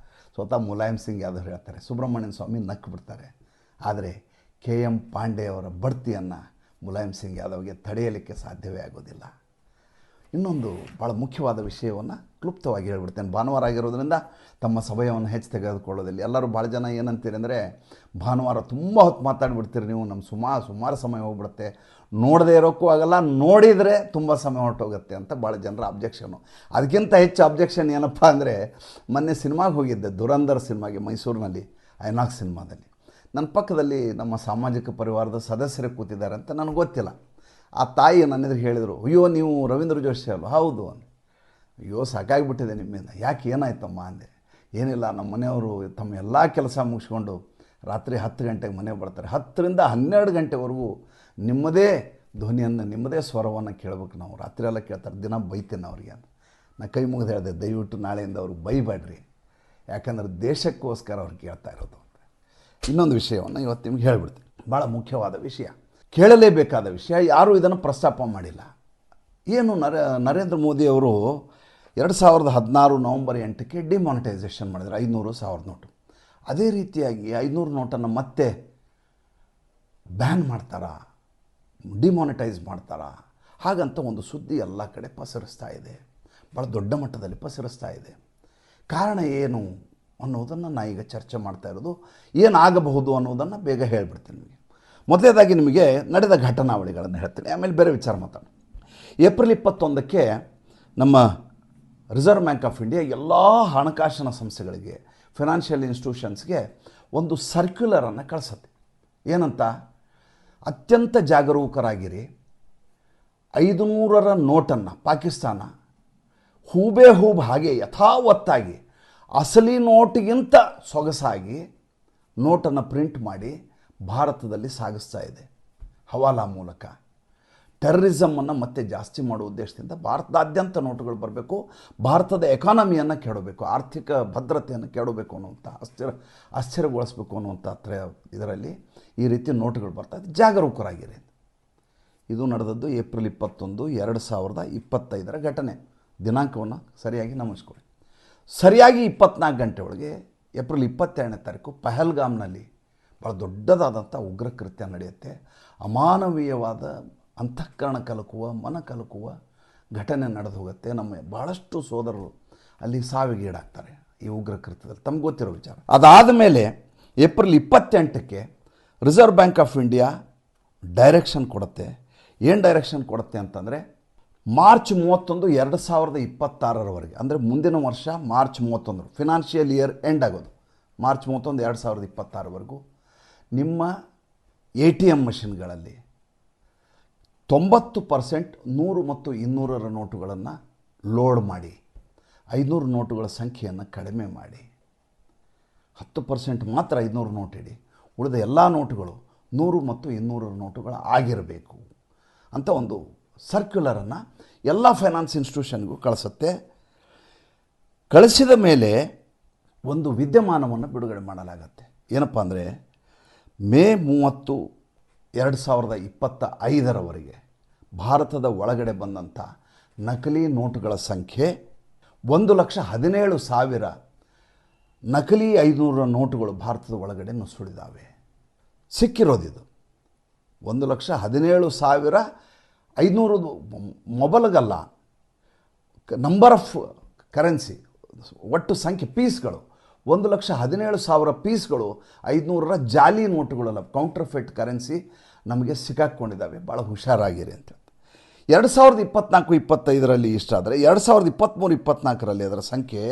ಸ್ವತಃ ಮುಲಾಯಂ ಸಿಂಗ್ ಯಾದವ್ ಹೇಳ್ತಾರೆ. ಸುಬ್ರಹ್ಮಣ್ಯನ್ ಸ್ವಾಮಿ ನಕ್ಕು ಬಿಡ್ತಾರೆ. ಆದರೆ KM ಪಾಂಡೆ ಅವರ ಬಡ್ತಿಯನ್ನು ಮುಲಾಯಂ ಸಿಂಗ್ ಯಾದವ್ಗೆ ತಡೆಯಲಿಕ್ಕೆ ಸಾಧ್ಯವೇ ಆಗೋದಿಲ್ಲ. ಇನ್ನೊಂದು ಭಾಳ ಮುಖ್ಯವಾದ ವಿಷಯವನ್ನು ಕ್ಲುಪ್ತವಾಗಿ ಹೇಳ್ಬಿಡ್ತೇನೆ. ಭಾನುವಾರ ಆಗಿರೋದ್ರಿಂದ ತಮ್ಮ ಸಮಯವನ್ನು ಹೆಚ್ಚು ತೆಗೆದುಕೊಳ್ಳೋದಿಲ್ಲ. ಎಲ್ಲರೂ ಭಾಳ ಜನ ಏನಂತೀರಿ ಅಂದರೆ, ಭಾನುವಾರ ತುಂಬ ಹೊತ್ತು ಮಾತಾಡಿಬಿಡ್ತೀರಿ ನೀವು, ನಮ್ಮ ಸುಮಾರು ಸಮಯ ಹೋಗ್ಬಿಡುತ್ತೆ, ನೋಡದೇ ಇರೋಕ್ಕೂ ಆಗಲ್ಲ, ನೋಡಿದರೆ ತುಂಬ ಸಮಯ ಹೊರಟೋಗುತ್ತೆ ಅಂತ ಭಾಳ ಜನರ ಅಬ್ಜೆಕ್ಷನು. ಅದಕ್ಕಿಂತ ಹೆಚ್ಚು ಅಬ್ಜೆಕ್ಷನ್ ಏನಪ್ಪ ಅಂದರೆ, ಮೊನ್ನೆ ಸಿನಿಮಾಗೆ ಹೋಗಿದ್ದೆ, ದುರಂಧರ್ ಸಿನಿಮಾಗೆ, ಮೈಸೂರಿನಲ್ಲಿ ಐನಾಕ್ಸ್ ಸಿನಿಮಾದಲ್ಲಿ. ನನ್ನ ಪಕ್ಕದಲ್ಲಿ ನಮ್ಮ ಸಾಮಾಜಿಕ ಪರಿವಾರದ ಸದಸ್ಯರೇ ಕೂತಿದ್ದಾರೆ ಅಂತ ನನಗೆ ಗೊತ್ತಿಲ್ಲ. ಆ ತಾಯಿ ನನ್ನೆದುರು ಹೇಳಿದರು, ಅಯ್ಯೋ ನೀವು ರವೀಂದ್ರ ಜೋಶಿ ಅಲ್ವ? ಹೌದು ಅಂದೆ. ಅಯ್ಯೋ ಸಾಕಾಗಿಬಿಟ್ಟಿದೆ ನಿಮ್ಮಿಂದ. ಯಾಕೆ, ಏನಾಯ್ತಮ್ಮ ಅಂದೆ. ಏನಿಲ್ಲ, ನಮ್ಮ ಮನೆಯವರು ತಮ್ಮ ಎಲ್ಲ ಕೆಲಸ ಮುಗಿಸ್ಕೊಂಡು ರಾತ್ರಿ 10 ಗಂಟೆಗೆ ಮನೆಗೆ ಬರ್ತಾರೆ, 10ರಿಂದ 12 ಗಂಟೆವರೆಗೂ ನಿಮ್ಮದೇ ಧ್ವನಿಯನ್ನು, ನಿಮ್ಮದೇ ಸ್ವರವನ್ನು ಕೇಳಬೇಕು ನಾವು, ರಾತ್ರಿ ಎಲ್ಲ ಕೇಳ್ತಾರೆ, ದಿನ ಬೈತೇನೆ ಅವ್ರಿಗೆ ಅಂತ. ನಾನು ಕೈ ಮುಗಿದು ಹೇಳಿದೆ, ದಯವಿಟ್ಟು ನಾಳೆಯಿಂದ ಅವ್ರಿಗೆ ಬೈಬೇಡ್ರಿ, ಯಾಕಂದರೆ ದೇಶಕ್ಕೋಸ್ಕರ ಅವ್ರು ಕೇಳ್ತಾ ಇರೋದು ಅಂತ. ಇನ್ನೊಂದು ವಿಷಯವನ್ನು ಇವತ್ತು ನಿಮ್ಗೆ ಹೇಳ್ಬಿಡ್ತೀನಿ, ಭಾಳ ಮುಖ್ಯವಾದ ವಿಷಯ, ಕೇಳಲೇಬೇಕಾದ ವಿಷಯ. ಯಾರೂ ಇದನ್ನು ಪ್ರಸ್ತಾಪ ಮಾಡಿಲ್ಲ. ಏನು ನರೇಂದ್ರ ಮೋದಿಯವರು 2016 ನವಂಬರ್ 8ಕ್ಕೆ ಡಿಮಾನಿಟೈಸೇಷನ್ ಮಾಡಿದ್ರು 500,000 ನೋಟು. ಅದೇ ರೀತಿಯಾಗಿ 500 ನೋಟನ್ನು ಮತ್ತೆ ಬ್ಯಾನ್ ಮಾಡ್ತಾರಾ, ಡಿಮಾನಿಟೈಸ್ ಮಾಡ್ತಾರಾ, ಹಾಗಂತ ಒಂದು ಸುದ್ದಿ ಎಲ್ಲ ಕಡೆ ಪಸರಿಸ್ತಾ ಇದೆ, ಭಾಳ ದೊಡ್ಡ ಮಟ್ಟದಲ್ಲಿ ಪಸರಿಸ್ತಾ ಇದೆ. ಕಾರಣ ಏನು ಅನ್ನೋದನ್ನು ನಾನು ಈಗ ಚರ್ಚೆ ಮಾಡ್ತಾ ಇರೋದು. ಏನಾಗಬಹುದು ಅನ್ನೋದನ್ನು ಬೇಗ ಹೇಳಿಬಿಡ್ತೀನಿ ನಿಮಗೆ. ಮೊದಲನೇದಾಗಿ ನಿಮಗೆ ನಡೆದ ಘಟನಾವಳಿಗಳನ್ನು ಹೇಳ್ತೀನಿ, ಆಮೇಲೆ ಬೇರೆ ವಿಚಾರ ಮಾತಾಡೋಣ. ಏಪ್ರಿಲ್ 21ಕ್ಕೆ ನಮ್ಮ ರಿಸರ್ವ್ ಬ್ಯಾಂಕ್ ಆಫ್ ಇಂಡಿಯಾ ಎಲ್ಲ ಹಣಕಾಸಿನ ಸಂಸ್ಥೆಗಳಿಗೆ, ಫಿನಾನ್ಷಿಯಲ್ ಇನ್ಸ್ಟಿಟ್ಯೂಷನ್ಸ್ಗೆ ಒಂದು ಸರ್ಕ್ಯುಲರನ್ನು ಕಳಿಸುತ್ತೆ. ಏನಂತ? ಅತ್ಯಂತ ಜಾಗರೂಕರಾಗಿರಿ, 500ರ ನೋಟನ್ನು ಪಾಕಿಸ್ತಾನ ಹೂಬೆ ಹಾಗೆ ಯಥಾವತ್ತಾಗಿ ಅಸಲಿ ನೋಟಿಗಿಂತ ಸೊಗಸಾಗಿ ನೋಟನ್ನು ಪ್ರಿಂಟ್ ಮಾಡಿ ಭಾರತದಲ್ಲಿ ಸಾಗಿಸ್ತಾ ಇದೆ ಹವಾಲಾ ಮೂಲಕ. ಟೆರರಿಸಮನ್ನು ಮತ್ತೆ ಜಾಸ್ತಿ ಮಾಡುವ ಉದ್ದೇಶದಿಂದ ಭಾರತದಾದ್ಯಂತ ನೋಟುಗಳು ಬರಬೇಕು, ಭಾರತದ ಎಕಾನಮಿಯನ್ನು ಕೆಡಬೇಕು, ಆರ್ಥಿಕ ಭದ್ರತೆಯನ್ನು ಕೆಡಬೇಕು ಅನ್ನುವಂಥ ಆಶ್ಚರ್ಯಗೊಳಿಸಬೇಕು ಅನ್ನುವಂಥ ಇದರಲ್ಲಿ ಈ ರೀತಿ ನೋಟುಗಳು ಬರ್ತಾಯಿದೆ. ಜಾಗರೂಕರಾಗಿರಿ. ಇದು ನಡೆದದ್ದು ಏಪ್ರಿಲ್ 21, 2025 ಘಟನೆ. ದಿನಾಂಕವನ್ನು ಸರಿಯಾಗಿ ನಮಸ್ಕೊಳ್ಳಿ. ಸರಿಯಾಗಿ 24 ಗಂಟೆ ಒಳಗೆ ಏಪ್ರಿಲ್ 22ನೇ ತಾರೀಕು ಪಹಲ್ಗಾಮ್ನಲ್ಲಿ ಭಾಳ ದೊಡ್ಡದಾದಂಥ ಉಗ್ರ ಕೃತ್ಯ ನಡೆಯುತ್ತೆ. ಅಮಾನವೀಯವಾದ, ಅಂತಃಕರಣ ಕಲಕುವ, ಮನ ಕಲಕುವ ಘಟನೆ ನಡೆದು ಹೋಗುತ್ತೆ. ನಮ್ಮ ಭಾಳಷ್ಟು ಸೋದರರು ಅಲ್ಲಿ ಸಾವಿಗೀಡಾಗ್ತಾರೆ ಈ ಉಗ್ರ ಕೃತ್ಯದಲ್ಲಿ, ತಮ್ಗೆ ಗೊತ್ತಿರೋ ವಿಚಾರ. ಅದಾದ ಮೇಲೆ ಏಪ್ರಿಲ್ 28ಕ್ಕೆ reserve bank of India direction ಕೊಡುತ್ತೆ. ಏನು ಡೈರೆಕ್ಷನ್ ಕೊಡುತ್ತೆ ಅಂತಂದರೆ ಮಾರ್ಚ್ 31, 2026 ಅಂದರೆ ಮುಂದಿನ ವರ್ಷ ಮಾರ್ಚ್ 31, ಫಿನಾನ್ಷಿಯಲ್ ಇಯರ್ ಎಂಡ್ ಆಗೋದು ಮಾರ್ಚ್ 31, 2026 ನಿಮ್ಮ ATM ಮಷಿನ್ಗಳಲ್ಲಿ 90% 100 ಮತ್ತು 200ರ ನೋಟುಗಳನ್ನು ಲೋಡ್ ಮಾಡಿ 500 ನೋಟುಗಳ ಸಂಖ್ಯೆಯನ್ನು ಕಡಿಮೆ ಮಾಡಿ 10% ಮಾತ್ರ 500 ನೋಟ್ ಇಡಿ, ಉಳಿದ ಎಲ್ಲ ನೋಟುಗಳು 100 ಮತ್ತು 200ರ ನೋಟುಗಳು ಆಗಿರಬೇಕು ಅಂತ ಒಂದು ಸರ್ಕ್ಯುಲರನ್ನು ಎಲ್ಲ ಫೈನಾನ್ಸ್ ಇನ್ಸ್ಟಿಟ್ಯೂಷನ್ಗೂ ಕಳಿಸುತ್ತೆ. ಕಳಿಸಿದ ಮೇಲೆ ಒಂದು ವಿದ್ಯಮಾನವನ್ನು ಬಿಡುಗಡೆ ಮಾಡಲಾಗತ್ತೆ. ಏನಪ್ಪ ಅಂದರೆ ಮೇ 30, 2025 ಭಾರತದ ಒಳಗಡೆ ಬಂದಂಥ ನಕಲಿ ನೋಟುಗಳ ಸಂಖ್ಯೆ 1,17,000 ನಕಲಿ 500 ನೋಟುಗಳು ಭಾರತದ ಒಳಗಡೆ ನುಸುಳಿದಾವೆ. ಸಿಕ್ಕಿರೋದಿದು 1,17,500 ಮೊಬೈಲ್ಗಲ್ಲ, ನಂಬರ್ ಆಫ್ ಕರೆನ್ಸಿ, ಒಟ್ಟು ಸಂಖ್ಯೆ ಪೀಸ್ಗಳು 1,17,000 ಪೀಸ್ಗಳು 500ರ ಜಾಲಿ ನೋಟುಗಳಲ್ಲ, ಕೌಂಟರ್ಫೇಟ್ ಕರೆನ್ಸಿ ನಮಗೆ ಸಿಕ್ಕಾಕ್ಕೊಂಡಿದ್ದಾವೆ. ಭಾಳ ಹುಷಾರಾಗಿರಿ ಅಂತ. 2024-25 ಇಷ್ಟಾದರೆ 2023-24 ಅದರ ಸಂಖ್ಯೆ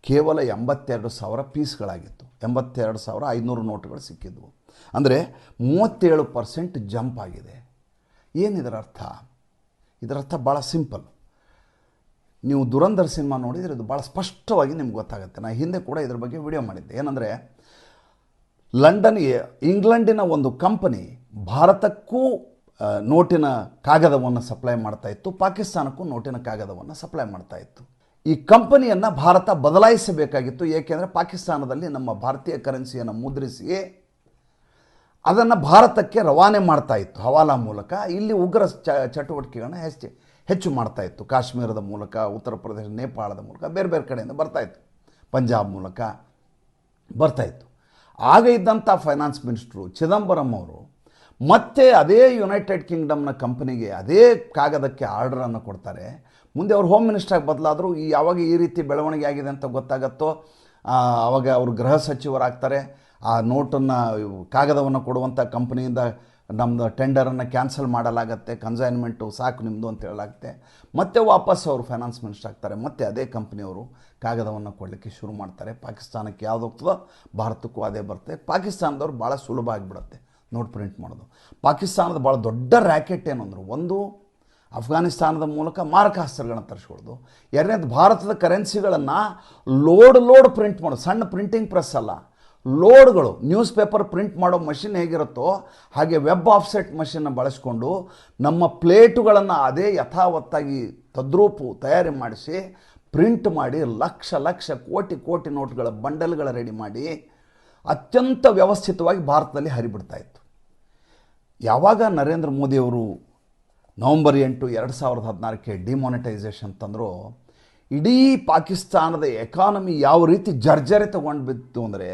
ಕೇವಲ 82,000 ಪೀಸ್ಗಳಾಗಿತ್ತು. 82,500 ನೋಟುಗಳು ಸಿಕ್ಕಿದ್ವು. ಅಂದರೆ 37% ಜಂಪ್ ಆಗಿದೆ. ಏನಿದರ ಅರ್ಥ? ಇದರ ಅರ್ಥ ಭಾಳ ಸಿಂಪಲ್. ನೀವು ದುರಂಧರ್ ಸಿನಿಮಾ ನೋಡಿದರೆ ಇದು ಭಾಳ ಸ್ಪಷ್ಟವಾಗಿ ನಿಮ್ಗೆ ಗೊತ್ತಾಗುತ್ತೆ. ನಾನು ಹಿಂದೆ ಕೂಡ ಇದ್ರ ಬಗ್ಗೆ ವಿಡಿಯೋ ಮಾಡಿದ್ದೆ. ಏನಂದರೆ ಇಂಗ್ಲೆಂಡಿನ ಒಂದು ಕಂಪನಿ ಭಾರತಕ್ಕೂ ನೋಟಿನ ಕಾಗದವನ್ನು ಸಪ್ಲೈ ಮಾಡ್ತಾಯಿತ್ತು, ಪಾಕಿಸ್ತಾನಕ್ಕೂ ನೋಟಿನ ಕಾಗದವನ್ನು ಸಪ್ಲೈ ಮಾಡ್ತಾಯಿತ್ತು. ಈ ಕಂಪನಿಯನ್ನು ಭಾರತ ಬದಲಾಯಿಸಬೇಕಾಗಿತ್ತು. ಏಕೆಂದರೆ ಪಾಕಿಸ್ತಾನದಲ್ಲಿ ನಮ್ಮ ಭಾರತೀಯ ಕರೆನ್ಸಿಯನ್ನು ಮುದ್ರಿಸಿ ಅದನ್ನು ಭಾರತಕ್ಕೆ ರವಾನೆ ಮಾಡ್ತಾಯಿತ್ತು ಹವಾಲಾ ಮೂಲಕ. ಇಲ್ಲಿ ಉಗ್ರ ಚಟುವಟಿಕೆಗಳನ್ನ ಹೆಚ್ಚು ಮಾಡ್ತಾಯಿತ್ತು. ಕಾಶ್ಮೀರದ ಮೂಲಕ, ಉತ್ತರ ಪ್ರದೇಶ, ನೇಪಾಳದ ಮೂಲಕ, ಬೇರೆ ಬೇರೆ ಕಡೆಯಿಂದ ಬರ್ತಾಯಿತ್ತು, ಪಂಜಾಬ್ ಮೂಲಕ ಬರ್ತಾಯಿತ್ತು. ಆಗ ಇದ್ದಂಥ ಫೈನಾನ್ಸ್ ಮಿನಿಸ್ಟ್ರು ಚಿದಂಬರಂ ಅವರು ಮತ್ತೆ ಅದೇ ಯುನೈಟೆಡ್ ಕಿಂಗ್ಡಮ್ನ ಕಂಪನಿಗೆ ಅದೇ ಕಾಗದಕ್ಕೆ ಆರ್ಡರನ್ನು ಕೊಡ್ತಾರೆ. ಮುಂದೆ ಅವರು ಹೋಮ್ ಮಿನಿಸ್ಟ್ರಾಗಿ ಬದಲಾದರೂ ಯಾವಾಗ ಈ ರೀತಿ ಬೆಳವಣಿಗೆ ಆಗಿದೆ ಅಂತ ಗೊತ್ತಾಗತ್ತೋ ಆವಾಗ ಅವರು ಗೃಹ ಸಚಿವರಾಗ್ತಾರೆ. ಆ ನೋಟನ್ನು, ಕಾಗದವನ್ನು ಕೊಡುವಂಥ ಕಂಪ್ನಿಯಿಂದ ನಮ್ಮದು ಟೆಂಡರನ್ನು ಕ್ಯಾನ್ಸಲ್ ಮಾಡಲಾಗತ್ತೆ, ಕನ್ಸೈನ್ಮೆಂಟು ಸಾಕು ನಿಮ್ಮದು ಅಂತ ಹೇಳಲಾಗುತ್ತೆ. ಮತ್ತೆ ವಾಪಸ್ ಅವರು ಫೈನಾನ್ಸ್ ಮಿನಿಸ್ಟರ್ ಆಗ್ತಾರೆ. ಮತ್ತೆ ಅದೇ ಕಂಪ್ನಿಯವರು ಕಾಗದವನ್ನು ಕೊಡಲಿಕ್ಕೆ ಶುರು ಮಾಡ್ತಾರೆ. ಪಾಕಿಸ್ತಾನಕ್ಕೆ ಯಾವುದು ಹೋಗ್ತದೋ ಭಾರತಕ್ಕೂ ಅದೇ ಬರುತ್ತೆ. ಪಾಕಿಸ್ತಾನದವ್ರು ಭಾಳ ಸುಲಭ ಆಗಿಬಿಡುತ್ತೆ ನೋಟ್ ಪ್ರಿಂಟ್ ಮಾಡೋದು. ಪಾಕಿಸ್ತಾನದ ಭಾಳ ದೊಡ್ಡ ರ್ಯಾಕೆಟ್ ಏನಂದ್ರು, ಒಂದು ಅಫ್ಘಾನಿಸ್ತಾನದ ಮೂಲಕ ಮಾರಕಾಸ್ತ್ರಗಳನ್ನು ತರಿಸ್ಕೊಳ್ಳೋದು, ಎರಡನೇದು ಭಾರತದ ಕರೆನ್ಸಿಗಳನ್ನು ಲೋಡ್ ಪ್ರಿಂಟ್ ಮಾಡೋದು. ಸಣ್ಣ ಪ್ರಿಂಟಿಂಗ್ ಪ್ರೆಸ್ ಅಲ್ಲ, ಲೋಡ್ಗಳು. ನ್ಯೂಸ್ ಪೇಪರ್ ಪ್ರಿಂಟ್ ಮಾಡೋ ಮಷಿನ್ ಹೇಗಿರುತ್ತೋ ಹಾಗೆ ವೆಬ್ ಆಫ್ಸೆಟ್ ಮಷಿನ್ನ ಬಳಸ್ಕೊಂಡು ನಮ್ಮ ಪ್ಲೇಟುಗಳನ್ನು ಅದೇ ಯಥಾವತ್ತಾಗಿ ತದ್ರೂಪು ತಯಾರಿ ಮಾಡಿಸಿ ಪ್ರಿಂಟ್ ಮಾಡಿ ಲಕ್ಷ ಕೋಟಿ ನೋಟ್ಗಳ ಬಂಡಲ್ಗಳ ರೆಡಿ ಮಾಡಿ ಅತ್ಯಂತ ವ್ಯವಸ್ಥಿತವಾಗಿ ಭಾರತದಲ್ಲಿ ಹರಿಬಿಡ್ತಾಯಿತ್ತು. ಯಾವಾಗ ನರೇಂದ್ರ ಮೋದಿಯವರು ನವಂಬರ್ 8, 2016ಕ್ಕೆ ಡಿಮಾನಿಟೈಸೇಷನ್ ತಂದರೂ ಇಡೀ ಪಾಕಿಸ್ತಾನದ ಎಕಾನಮಿ ಯಾವ ರೀತಿ ಜರ್ಜರಿತಗೊಂಡು ಬಿತ್ತು ಅಂದರೆ,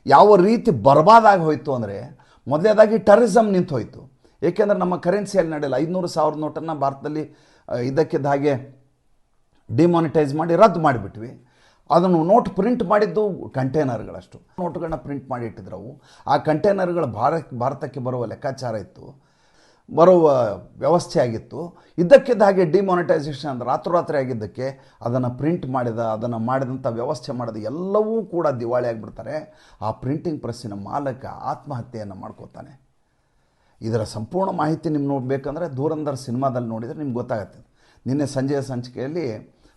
ಯಾವ ರೀತಿ ಬರ್ಬಾದಾಗಿ ಹೋಯಿತು ಅಂದರೆ, ಮೊದಲನೇದಾಗಿ ಟೆರರಿಸಮ್ ನಿಂತು ಹೋಯಿತು. ಏಕೆಂದರೆ ನಮ್ಮ ಕರೆನ್ಸಿಯಲ್ಲಿ ನಡೆಯಲ್ಲ. 500,000 ನೋಟನ್ನು ಭಾರತದಲ್ಲಿ ಇದಕ್ಕಿದ್ದ ಹಾಗೆ ಡಿಮಾನಿಟೈಸ್ ಮಾಡಿ ರದ್ದು ಮಾಡಿಬಿಟ್ವಿ. ಅದನ್ನು ನೋಟ್ ಪ್ರಿಂಟ್ ಮಾಡಿದ್ದು ಕಂಟೈನರ್ಗಳಷ್ಟು ನೋಟುಗಳನ್ನ ಪ್ರಿಂಟ್ ಮಾಡಿ ಇಟ್ಟಿದ್ರವು. ಆ ಕಂಟೈನರ್ಗಳು ಭಾರತಕ್ಕೆ ಬರುವ ಲೆಕ್ಕಾಚಾರ ಇತ್ತು, ಬರುವ ವ್ಯವಸ್ಥೆ ಆಗಿತ್ತು. ಇದ್ದಕ್ಕಿದ್ದ ಹಾಗೆ ಡಿಮಾನಿಟೈಸೇಷನ್ ಅಂದರೆ ರಾತ್ರೋರಾತ್ರಿ ಆಗಿದ್ದಕ್ಕೆ ಅದನ್ನು ಪ್ರಿಂಟ್ ಅದನ್ನು ಮಾಡಿದಂಥ ವ್ಯವಸ್ಥೆ ಮಾಡಿದ ಎಲ್ಲವೂ ಕೂಡ ದಿವಾಳಿ ಆಗಿಬಿಡ್ತಾರೆ. ಆ ಪ್ರಿಂಟಿಂಗ್ ಪ್ರೆಸ್ಸಿನ ಮಾಲಕ ಆತ್ಮಹತ್ಯೆಯನ್ನು ಮಾಡ್ಕೋತಾನೆ. ಇದರ ಸಂಪೂರ್ಣ ಮಾಹಿತಿ ನಿಮ್ಗೆ ನೋಡಬೇಕಂದ್ರೆ ಧುರಂಧರ್ ಸಿನಿಮಾದಲ್ಲಿ ನೋಡಿದರೆ ನಿಮ್ಗೆ ಗೊತ್ತಾಗುತ್ತೆ. ನಿನ್ನೆ ಸಂಜೆಯ ಸಂಚಿಕೆಯಲ್ಲಿ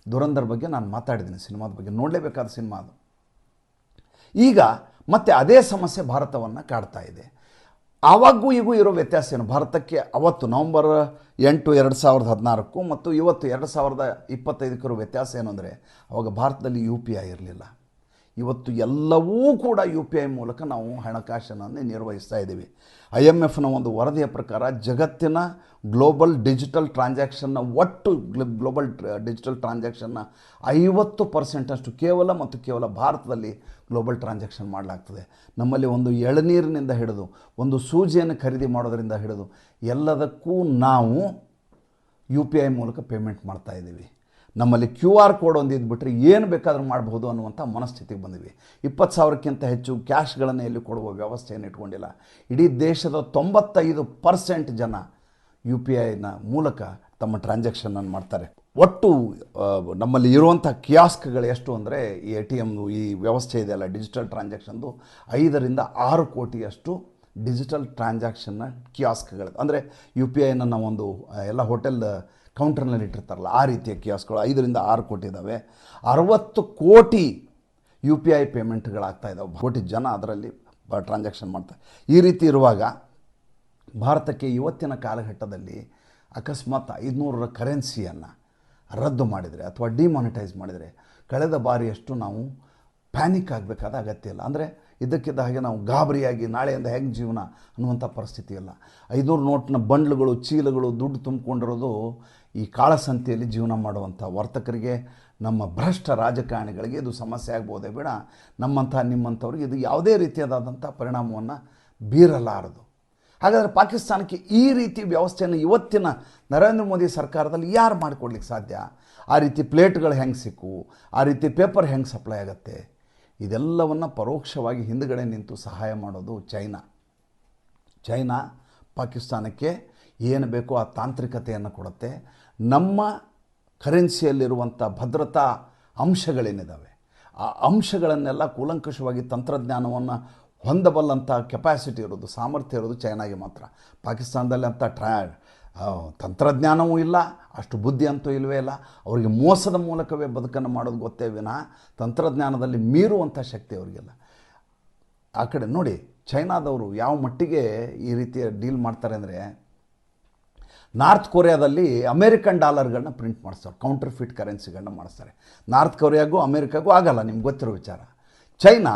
ಧುರಂಧರ್ ಬಗ್ಗೆ ನಾನು ಮಾತಾಡಿದ್ದೀನಿ, ಸಿನಿಮಾದ ಬಗ್ಗೆ. ನೋಡಲೇಬೇಕಾದ ಸಿನಿಮಾ ಅದು. ಈಗ ಮತ್ತು ಅದೇ ಸಮಸ್ಯೆ ಭಾರತವನ್ನು ಕಾಡ್ತಾ ಇದೆ. ಆವಾಗೂ ಈಗೂ ಇರೋ ವ್ಯತ್ಯಾಸ ಏನು? ಭಾರತಕ್ಕೆ ಅವತ್ತು ನವಂಬರ್ 8, 2016 ಮತ್ತು ಇವತ್ತು 2025 ಇರೋ ವ್ಯತ್ಯಾಸ ಏನು ಅಂದರೆ, ಅವಾಗ ಭಾರತದಲ್ಲಿ UPI ಇರಲಿಲ್ಲ. ಇವತ್ತು ಎಲ್ಲವೂ ಕೂಡ UPI ಮೂಲಕ ನಾವು ಹಣಕಾಸನ್ನು ನಿರ್ವಹಿಸ್ತಾ ಇದ್ದೀವಿ. IMFನ ಒಂದು ವರದಿಯ ಪ್ರಕಾರ ಜಗತ್ತಿನ ಗ್ಲೋಬಲ್ ಡಿಜಿಟಲ್ ಟ್ರಾನ್ಸಾಕ್ಷನ್ನ ಒಟ್ಟು ಗ್ಲೋಬಲ್ ಡಿಜಿಟಲ್ ಟ್ರಾನ್ಸಾಕ್ಷನ್ನ 50% ಕೇವಲ ಭಾರತದಲ್ಲಿ ಗ್ಲೋಬಲ್ ಟ್ರಾನ್ಸಾಕ್ಷನ್ ಮಾಡಲಾಗ್ತದೆ. ನಮ್ಮಲ್ಲಿ ಒಂದು ಎಳನೀರಿನಿಂದ ಹಿಡಿದು ಒಂದು ಸೂಜಿಯನ್ನು ಖರೀದಿ ಮಾಡೋದರಿಂದ ಹಿಡಿದು ಎಲ್ಲದಕ್ಕೂ ನಾವು UPI ಮೂಲಕ ಪೇಮೆಂಟ್ ಮಾಡ್ತಾ ಇದ್ದೀವಿ. ನಮ್ಮಲ್ಲಿ QR ಕೋಡ್ ಒಂದು ಇದ್ಬಿಟ್ರೆ ಏನು ಬೇಕಾದರೂ ಮಾಡಬಹುದು ಅನ್ನುವಂಥ ಮನಸ್ಥಿತಿಗೆ ಬಂದಿವಿ. 20,000ಕ್ಕಿಂತ ಹೆಚ್ಚು ಕ್ಯಾಶ್ಗಳನ್ನು ಎಲ್ಲಿ ಕೊಡುವ ವ್ಯವಸ್ಥೆಯನ್ನು ಇಟ್ಕೊಂಡಿಲ್ಲ. ಇಡೀ ದೇಶದ 95% ಜನ UPIನ ಮೂಲಕ ತಮ್ಮ ಟ್ರಾನ್ಸಾಕ್ಷನನ್ನು ಮಾಡ್ತಾರೆ. ಒಟ್ಟು ನಮ್ಮಲ್ಲಿ ಇರುವಂಥ ಕಿಯಾಸ್ಕ್ಗಳು ಎಷ್ಟು ಅಂದರೆ, ಈ ATM ಈ ವ್ಯವಸ್ಥೆ ಇದೆಯಲ್ಲ ಡಿಜಿಟಲ್ ಟ್ರಾನ್ಸಾಕ್ಷನ್ದು 5 ರಿಂದ 6 ಕೋಟಿಯಷ್ಟು ಡಿಜಿಟಲ್ ಟ್ರಾನ್ಸಾಕ್ಷನ್ನ ಕಿಯಾಸ್ಕ್ಗಳು. ಅಂದರೆ UPIನ ನಾವೊಂದು ಎಲ್ಲ ಹೋಟೆಲ್ ಕೌಂಟರ್ನಲ್ಲಿ ಇಟ್ಟಿರ್ತಾರಲ್ಲ ಆ ರೀತಿಯ ಕಿಯಾಸ್ಕ್ಗಳು 5 ರಿಂದ 6 ಕೋಟಿ ಇದ್ದಾವೆ. 60 ಕೋಟಿ UPI ಪೇಮೆಂಟ್ಗಳಾಗ್ತಾ ಇದ್ದಾವೆ. ಕೋಟಿ ಜನ ಅದರಲ್ಲಿ ಟ್ರಾನ್ಸಾಕ್ಷನ್ ಮಾಡ್ತಾರೆ. ಈ ರೀತಿ ಇರುವಾಗ ಭಾರತಕ್ಕೆ ಇವತ್ತಿನ ಕಾಲಘಟ್ಟದಲ್ಲಿ ಅಕಸ್ಮಾತ್ 500ರ ಕರೆನ್ಸಿಯನ್ನು ರದ್ದು ಮಾಡಿದರೆ ಅಥವಾ ಡಿಮಾನಿಟೈಸ್ ಮಾಡಿದರೆ ಕಳೆದ ಬಾರಿಯಷ್ಟು ನಾವು ಪ್ಯಾನಿಕ್ ಆಗಬೇಕಾದ ಅಗತ್ಯ ಇಲ್ಲ. ಅಂದರೆ ಇದಕ್ಕಿದ್ದ ಹಾಗೆ ನಾವು ಗಾಬರಿಯಾಗಿ ನಾಳೆಯಿಂದ ಹೆಂಗೆ ಜೀವನ ಅನ್ನುವಂಥ ಪರಿಸ್ಥಿತಿ ಇಲ್ಲ. 500 ನೋಟ್ನ ಬಂಡ್ಲುಗಳು ಚೀಲಗಳು ದುಡ್ಡು ತುಂಬಿಕೊಂಡಿರೋದು ಈ ಕಾಳಸಂತೆಯಲ್ಲಿ ಜೀವನ ಮಾಡುವಂಥ ವರ್ತಕರಿಗೆ, ನಮ್ಮ ಭ್ರಷ್ಟ ರಾಜಕಾರಣಿಗಳಿಗೆ ಇದು ಸಮಸ್ಯೆ ಆಗ್ಬೋದೇ ಬೇಡ, ನಿಮ್ಮಂಥವ್ರಿಗೆ ಇದು ಯಾವುದೇ ರೀತಿಯಾದಂಥ ಪರಿಣಾಮವನ್ನು ಬೀರಲಾರದು. ಹಾಗಾದರೆ ಪಾಕಿಸ್ತಾನಕ್ಕೆ ಈ ರೀತಿ ವ್ಯವಸ್ಥೆಯನ್ನು ಇವತ್ತಿನ ನರೇಂದ್ರ ಮೋದಿ ಸರ್ಕಾರದಲ್ಲಿ ಯಾರು ಮಾಡಿಕೊಡ್ಲಿಕ್ಕೆ ಸಾಧ್ಯ? ಆ ರೀತಿ ಪ್ಲೇಟ್ಗಳು ಹೆಂಗೆ ಸಿಕ್ಕು, ಆ ರೀತಿ ಪೇಪರ್ ಹೆಂಗೆ ಸಪ್ಲೈ ಆಗುತ್ತೆ? ಇದೆಲ್ಲವನ್ನು ಪರೋಕ್ಷವಾಗಿ ಹಿಂದುಗಡೆ ನಿಂತು ಸಹಾಯ ಮಾಡೋದು ಚೈನಾ ಪಾಕಿಸ್ತಾನಕ್ಕೆ ಏನು ಬೇಕೋ ಆ ತಾಂತ್ರಿಕತೆಯನ್ನು ಕೊಡುತ್ತೆ. ನಮ್ಮ ಕರೆನ್ಸಿಯಲ್ಲಿರುವಂಥ ಭದ್ರತಾ ಅಂಶಗಳೇನಿದ್ದಾವೆ ಆ ಅಂಶಗಳನ್ನೆಲ್ಲ ಕೂಲಂಕಷವಾಗಿ ತಂತ್ರಜ್ಞಾನವನ್ನು ಹೊಂದಬಲ್ಲಂಥ ಕೆಪಾಸಿಟಿ ಇರೋದು, ಸಾಮರ್ಥ್ಯ ಇರೋದು ಚೈನಾಗೆ ಮಾತ್ರ. ಪಾಕಿಸ್ತಾನದಲ್ಲಿ ಅಂಥ ತಂತ್ರಜ್ಞಾನವೂ ಇಲ್ಲ, ಅಷ್ಟು ಬುದ್ಧಿ ಅಂತೂ ಇಲ್ಲವೇ ಇಲ್ಲ. ಅವರಿಗೆ ಮೋಸದ ಮೂಲಕವೇ ಬದುಕನ್ನು ಮಾಡೋದು ಗೊತ್ತೇ ವಿನಃ ತಂತ್ರಜ್ಞಾನದಲ್ಲಿ ಮೀರುವಂಥ ಶಕ್ತಿ ಅವರಿಗೆಲ್ಲ. ಆ ಕಡೆ ನೋಡಿ, ಚೈನಾದವರು ಯಾವ ಮಟ್ಟಿಗೆ ಈ ರೀತಿಯ ಡೀಲ್ ಮಾಡ್ತಾರೆ ಅಂದರೆ, ನಾರ್ತ್ ಕೊರಿಯಾದಲ್ಲಿ ಅಮೇರಿಕನ್ ಡಾಲರ್ಗಳನ್ನ ಪ್ರಿಂಟ್ ಮಾಡಿಸ್ತಾರೆ, ಕೌಂಟರ್ ಫಿಟ್ ಕರೆನ್ಸಿಗಳನ್ನ ಮಾಡಿಸ್ತಾರೆ. ನಾರ್ತ್ ಕೊರಿಯಾಗೂ ಅಮೇರಿಕಾಗೂ ಆಗಲ್ಲ, ನಿಮ್ಗೆ ಗೊತ್ತಿರೋ ವಿಚಾರ. ಚೈನಾ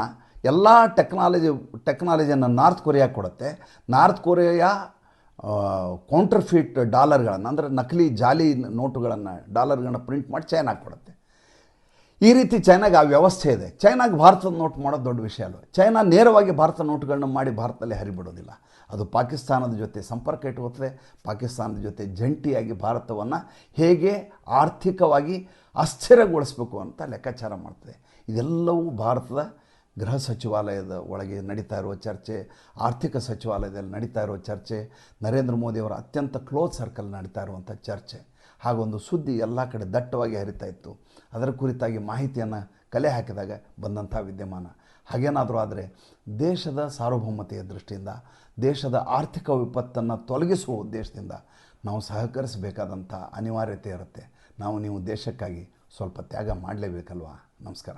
ಎಲ್ಲ ಟೆಕ್ನಾಲಜಿಯನ್ನು ನಾರ್ತ್ ಕೊರಿಯಾಗೆ ಕೊಡುತ್ತೆ. ನಾರ್ತ್ ಕೊರಿಯಾ ಕೌಂಟರ್ ಫಿಟ್ ಡಾಲರ್ಗಳನ್ನು, ಅಂದರೆ ನಕಲಿ ಜಾಲಿ ನೋಟುಗಳನ್ನು ಡಾಲರ್ಗಳನ್ನ ಪ್ರಿಂಟ್ ಮಾಡಿ ಚೈನಾಗೆ ಕೊಡುತ್ತೆ. ಈ ರೀತಿ ಚೈನಾಗೆ ಆ ವ್ಯವಸ್ಥೆ ಇದೆ. ಚೈನಾಗೆ ಭಾರತದ ನೋಟ್ ಮಾಡೋದು ದೊಡ್ಡ ವಿಷಯ ಅಲ್ಲ. ಚೈನಾ ನೇರವಾಗಿ ಭಾರತ ನೋಟುಗಳನ್ನ ಮಾಡಿ ಭಾರತದಲ್ಲಿ ಹರಿಬಿಡೋದಿಲ್ಲ. ಅದು ಪಾಕಿಸ್ತಾನದ ಜೊತೆ ಸಂಪರ್ಕ ಇಟ್ಟುಕೊಳ್ತದೆ. ಪಾಕಿಸ್ತಾನದ ಜೊತೆ ಜಂಟಿಯಾಗಿ ಭಾರತವನ್ನು ಹೇಗೆ ಆರ್ಥಿಕವಾಗಿ ಅಸ್ಥಿರಗೊಳಿಸಬೇಕು ಅಂತ ಲೆಕ್ಕಾಚಾರ ಮಾಡ್ತದೆ. ಇದೆಲ್ಲವೂ ಭಾರತದ ಗೃಹ ಸಚಿವಾಲಯದ ಒಳಗೆ ನಡೀತಾ ಇರುವ ಚರ್ಚೆ, ಆರ್ಥಿಕ ಸಚಿವಾಲಯದಲ್ಲಿ ನಡೀತಾ ಇರುವ ಚರ್ಚೆ, ನರೇಂದ್ರ ಮೋದಿಯವರ ಅತ್ಯಂತ ಕ್ಲೋಸ್ ಸರ್ಕಲ್ ನಡೀತಾ ಇರುವಂಥ ಚರ್ಚೆ. ಹಾಗೊಂದು ಸುದ್ದಿ ಎಲ್ಲ ಕಡೆ ದಟ್ಟವಾಗಿ ಹರಿತಾ ಇತ್ತು. ಅದರ ಕುರಿತಾಗಿ ಮಾಹಿತಿಯನ್ನು ಕಲೆ ಹಾಕಿದಾಗ ಬಂದಂಥ ವಿದ್ಯಮಾನ. ಹಾಗೇನಾದರೂ ಆದರೆ ದೇಶದ ಸಾರ್ವಭೌಮತೆಯ ದೃಷ್ಟಿಯಿಂದ, ದೇಶದ ಆರ್ಥಿಕ ವಿಪತ್ತನ್ನು ತೊಲಗಿಸುವ ಉದ್ದೇಶದಿಂದ ನಾವು ಸಹಕರಿಸಬೇಕಾದಂಥ ಅನಿವಾರ್ಯತೆ ಇರುತ್ತೆ. ನೀವು ದೇಶಕ್ಕಾಗಿ ಸ್ವಲ್ಪ ತ್ಯಾಗ ಮಾಡಲೇಬೇಕಲ್ವಾ? ನಮಸ್ಕಾರ.